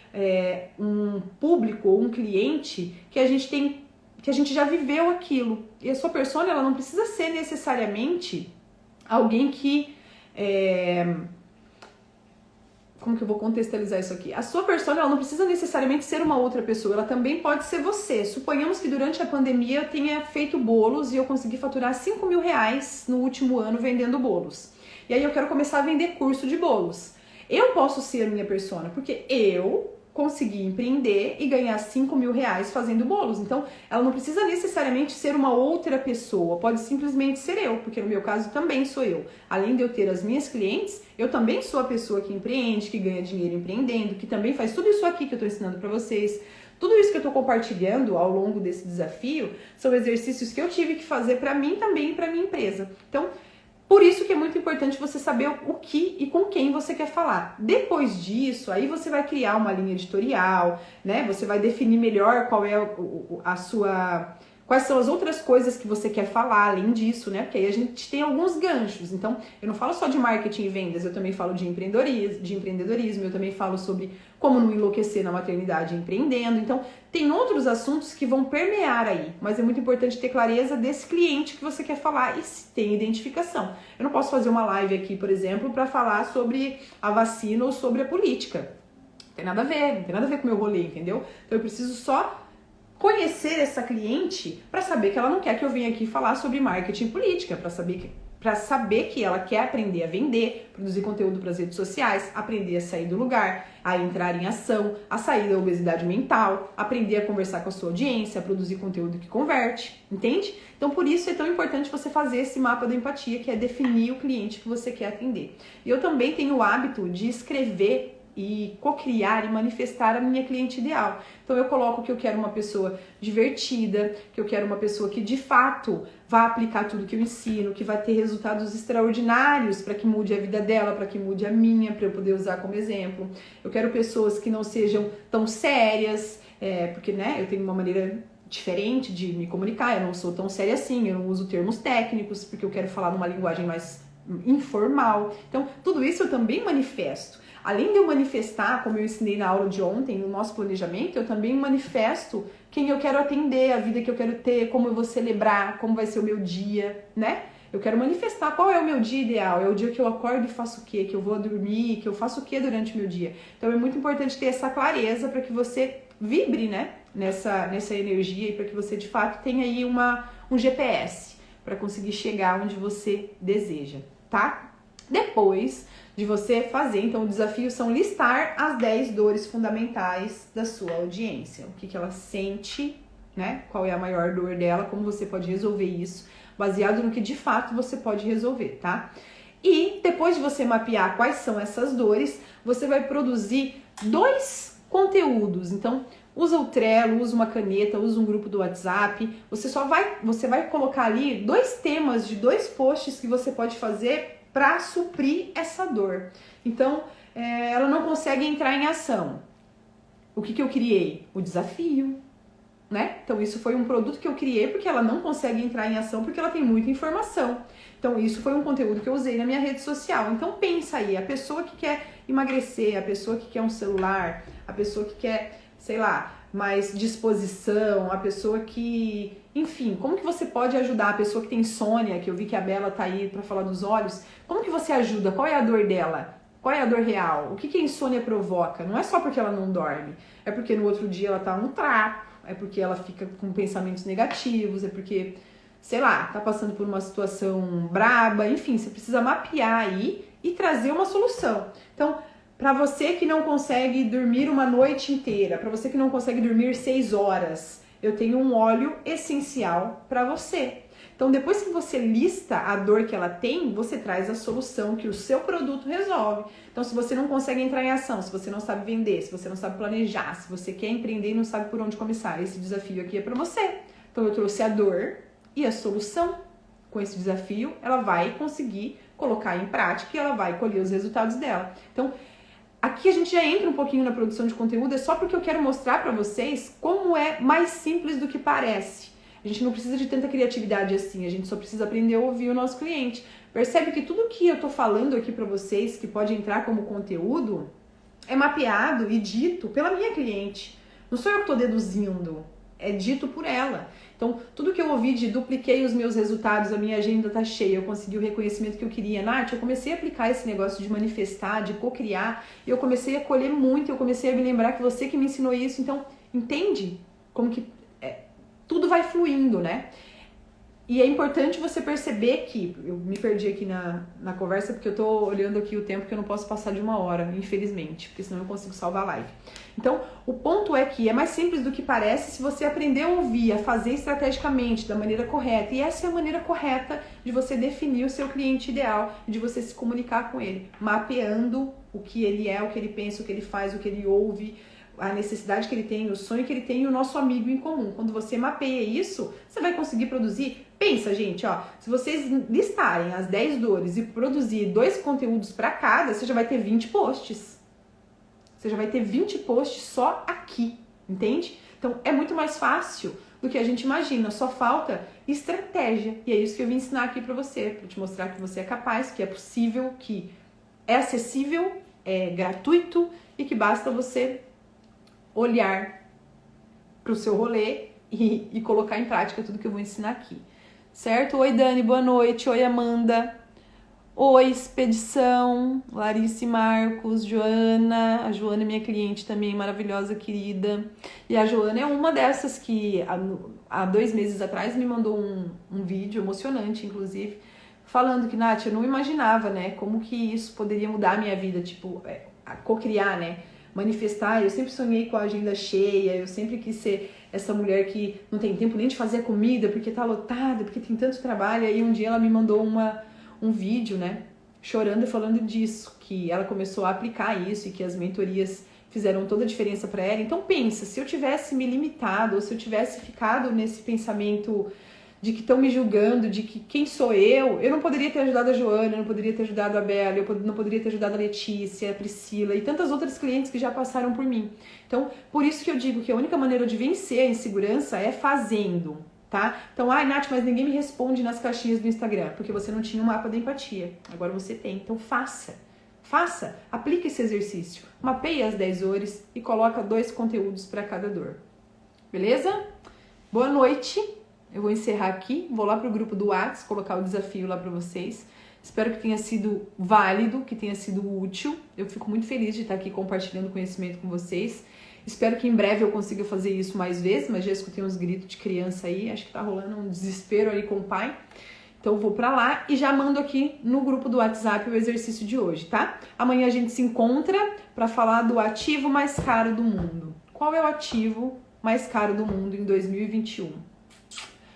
um público ou um cliente que a gente já viveu aquilo. E a sua persona, ela não precisa ser necessariamente alguém que... Como que eu vou contextualizar isso aqui? A sua persona, ela não precisa necessariamente ser uma outra pessoa, ela também pode ser você. Suponhamos que durante a pandemia eu tenha feito bolos e eu consegui faturar R$5.000 no último ano vendendo bolos. E aí eu quero começar a vender curso de bolos. Eu posso ser a minha persona, porque eu consegui empreender e ganhar R$5.000 fazendo bolos. Então, ela não precisa necessariamente ser uma outra pessoa, pode simplesmente ser eu, porque no meu caso também sou eu. Além de eu ter as minhas clientes, eu também sou a pessoa que empreende, que ganha dinheiro empreendendo, que também faz tudo isso aqui que eu tô ensinando pra vocês. Tudo isso que eu tô compartilhando ao longo desse desafio são exercícios que eu tive que fazer pra mim também e pra minha empresa. Então, Por isso que é muito importante você saber o que e com quem você quer falar. Depois disso, aí você vai criar uma linha editorial, né? Você vai definir melhor qual é a sua... Quais são as outras coisas que você quer falar além disso, né? Porque aí a gente tem alguns ganchos. Então, eu não falo só de marketing e vendas, eu também falo de empreendedorismo, eu também falo sobre como não enlouquecer na maternidade empreendendo. Então, tem outros assuntos que vão permear aí, mas é muito importante ter clareza desse cliente que você quer falar e se tem identificação. Eu não posso fazer uma live aqui, por exemplo, para falar sobre a vacina ou sobre a política. Não tem nada a ver com o meu rolê, entendeu? Então, eu preciso só conhecer essa cliente para saber que ela não quer que eu venha aqui falar sobre marketing e política, para saber que ela quer aprender a vender, produzir conteúdo para as redes sociais, aprender a sair do lugar, a entrar em ação, a sair da obesidade mental, aprender a conversar com a sua audiência, a produzir conteúdo que converte, entende? Então, por isso é tão importante você fazer esse mapa da empatia, que é definir o cliente que você quer atender. E eu também tenho o hábito de escrever e co-criar e manifestar a minha cliente ideal. Então eu coloco que eu quero uma pessoa divertida, que eu quero uma pessoa que de fato vai aplicar tudo que eu ensino, que vai ter resultados extraordinários para que mude a vida dela, para que mude a minha, para eu poder usar como exemplo. Eu quero pessoas que não sejam tão sérias, porque né, eu tenho uma maneira diferente de me comunicar, eu não sou tão séria assim, eu não uso termos técnicos, porque eu quero falar numa linguagem mais informal. Então tudo isso eu também manifesto. Além de eu manifestar, como eu ensinei na aula de ontem, no nosso planejamento, eu também manifesto quem eu quero atender, a vida que eu quero ter, como eu vou celebrar, como vai ser o meu dia, né? Eu quero manifestar qual é o meu dia ideal, é o dia que eu acordo e faço o quê, que eu vou dormir, que eu faço o quê durante o meu dia. Então é muito importante ter essa clareza para que você vibre, né, nessa energia e para que você de fato tenha aí um GPS para conseguir chegar onde você deseja, tá? Depois de você fazer, então o desafio são listar as 10 dores fundamentais da sua audiência. O que ela sente, né? Qual é a maior dor dela, como você pode resolver isso, baseado no que de fato você pode resolver, tá? E depois de você mapear quais são essas dores, você vai produzir 2 conteúdos. Então, usa o Trello, usa uma caneta, usa um grupo do WhatsApp. Você vai colocar ali 2 temas de 2 posts que você pode fazer para suprir essa dor. Então, ela não consegue entrar em ação. O que eu criei? O desafio, né? Então, isso foi um produto que eu criei porque ela não consegue entrar em ação porque ela tem muita informação. Então, isso foi um conteúdo que eu usei na minha rede social. Então, pensa aí, a pessoa que quer emagrecer, a pessoa que quer um celular, a pessoa que quer, sei lá, mais disposição, a pessoa que... Enfim, como que você pode ajudar a pessoa que tem insônia, que eu vi que a Bela tá aí para falar dos olhos, como que você ajuda? Qual é a dor dela? Qual é a dor real? O que a insônia provoca? Não é só porque ela não dorme, é porque no outro dia ela tá no trapo, é porque ela fica com pensamentos negativos, é porque, sei lá, tá passando por uma situação braba, enfim, você precisa mapear aí e trazer uma solução. Então, para você que não consegue dormir uma noite inteira, para você que não consegue dormir 6 horas, eu tenho um óleo essencial para você. Então, depois que você lista a dor que ela tem, você traz a solução que o seu produto resolve. Então, se você não consegue entrar em ação, se você não sabe vender, se você não sabe planejar, se você quer empreender e não sabe por onde começar, esse desafio aqui é para você. Então, eu trouxe a dor e a solução. Com esse desafio, ela vai conseguir colocar em prática e ela vai colher os resultados dela. Então, aqui a gente já entra um pouquinho na produção de conteúdo, é só porque eu quero mostrar para vocês como é mais simples do que parece. A gente não precisa de tanta criatividade assim, a gente só precisa aprender a ouvir o nosso cliente. Percebe que tudo que eu tô falando aqui para vocês, que pode entrar como conteúdo, é mapeado e dito pela minha cliente. Não sou eu que tô deduzindo, é dito por ela. Então, tudo que eu ouvi de dupliquei os meus resultados, a minha agenda tá cheia, eu consegui o reconhecimento que eu queria. Nath, eu comecei a aplicar esse negócio de manifestar, de co-criar, e eu comecei a colher muito, eu comecei a me lembrar que você que me ensinou isso. Então, entende como que tudo vai fluindo, né? E é importante você perceber que... Eu me perdi aqui na conversa porque eu tô olhando aqui o tempo que eu não posso passar de 1 hora, infelizmente, porque senão eu consigo salvar a live. Então, o ponto é que é mais simples do que parece se você aprender a ouvir, a fazer estrategicamente, da maneira correta. E essa é a maneira correta de você definir o seu cliente ideal e de você se comunicar com ele, mapeando o que ele é, o que ele pensa, o que ele faz, o que ele ouve, a necessidade que ele tem, o sonho que ele tem e o nosso amigo em comum. Quando você mapeia isso, você vai conseguir produzir Pensa, gente, ó, se vocês listarem as 10 dores e produzir 2 conteúdos para cada, você já vai ter 20 posts. Você já vai ter 20 posts só aqui, entende? Então, é muito mais fácil do que a gente imagina, só falta estratégia. E é isso que eu vim ensinar aqui pra você, pra te mostrar que você é capaz, que é possível, que é acessível, é gratuito e que basta você olhar pro seu rolê e colocar em prática tudo que eu vou ensinar aqui. Certo? Oi, Dani, boa noite. Oi, Amanda. Oi, Expedição, Larissa e Marcos, Joana. A Joana é minha cliente também, maravilhosa, querida. E a Joana é uma dessas que há 2 meses atrás me mandou um vídeo emocionante, inclusive, falando que, Nath, eu não imaginava, né, como que isso poderia mudar a minha vida, tipo, a cocriar, né, manifestar. Eu sempre sonhei com a agenda cheia, eu sempre quis ser essa mulher que não tem tempo nem de fazer comida porque tá lotada, porque tem tanto trabalho. E um dia ela me mandou um vídeo, né, chorando e falando disso, que ela começou a aplicar isso e que as mentorias fizeram toda a diferença para ela. Então pensa, se eu tivesse me limitado, ou se eu tivesse ficado nesse pensamento de que estão me julgando, de que quem sou eu não poderia ter ajudado a Joana, eu não poderia ter ajudado a Bela, eu não poderia ter ajudado a Letícia, a Priscila e tantas outras clientes que já passaram por mim. Então, por isso que eu digo que a única maneira de vencer a insegurança é fazendo, tá? Então, ai, Nath, mas ninguém me responde nas caixinhas do Instagram, porque você não tinha um mapa da empatia. Agora você tem, então faça. Faça, aplique esse exercício. Mapeie as 10 dores e coloca 2 conteúdos para cada dor. Beleza? Boa noite. Eu vou encerrar aqui, vou lá pro grupo do WhatsApp, colocar o desafio lá para vocês. Espero que tenha sido válido, que tenha sido útil. Eu fico muito feliz de estar aqui compartilhando conhecimento com vocês. Espero que em breve eu consiga fazer isso mais vezes, mas já escutei uns gritos de criança aí, acho que tá rolando um desespero aí com o pai. Então eu vou pra lá e já mando aqui no grupo do WhatsApp o exercício de hoje, tá? Amanhã a gente se encontra para falar do ativo mais caro do mundo. Qual é o ativo mais caro do mundo em 2021?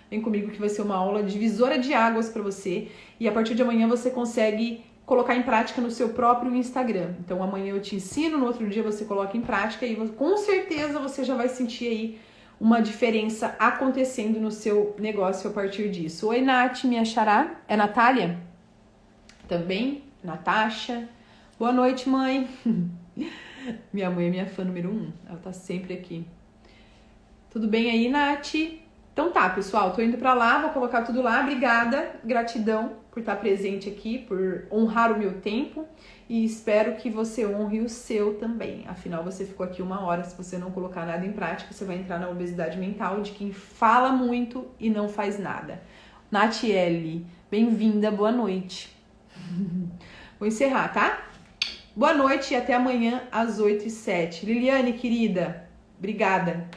Vem comigo que vai ser uma aula divisora de águas para você e a partir de amanhã você consegue colocar em prática no seu próprio Instagram. Então amanhã eu te ensino, no outro dia você coloca em prática e com certeza você já vai sentir aí uma diferença acontecendo no seu negócio a partir disso. Oi, Nath, minha xará. É Natália? Também? Natasha. Boa noite, mãe. Minha mãe é minha fã número 1. Ela tá sempre aqui. Tudo bem aí, Nath? Então tá, pessoal, tô indo pra lá, vou colocar tudo lá. Obrigada, gratidão por estar presente aqui, por honrar o meu tempo e espero que você honre o seu também. Afinal, você ficou aqui 1 hora, se você não colocar nada em prática, você vai entrar na obesidade mental de quem fala muito e não faz nada. Natiele, bem-vinda, boa noite. Vou encerrar, tá? Boa noite e até amanhã às 8h07. Liliane, querida, obrigada.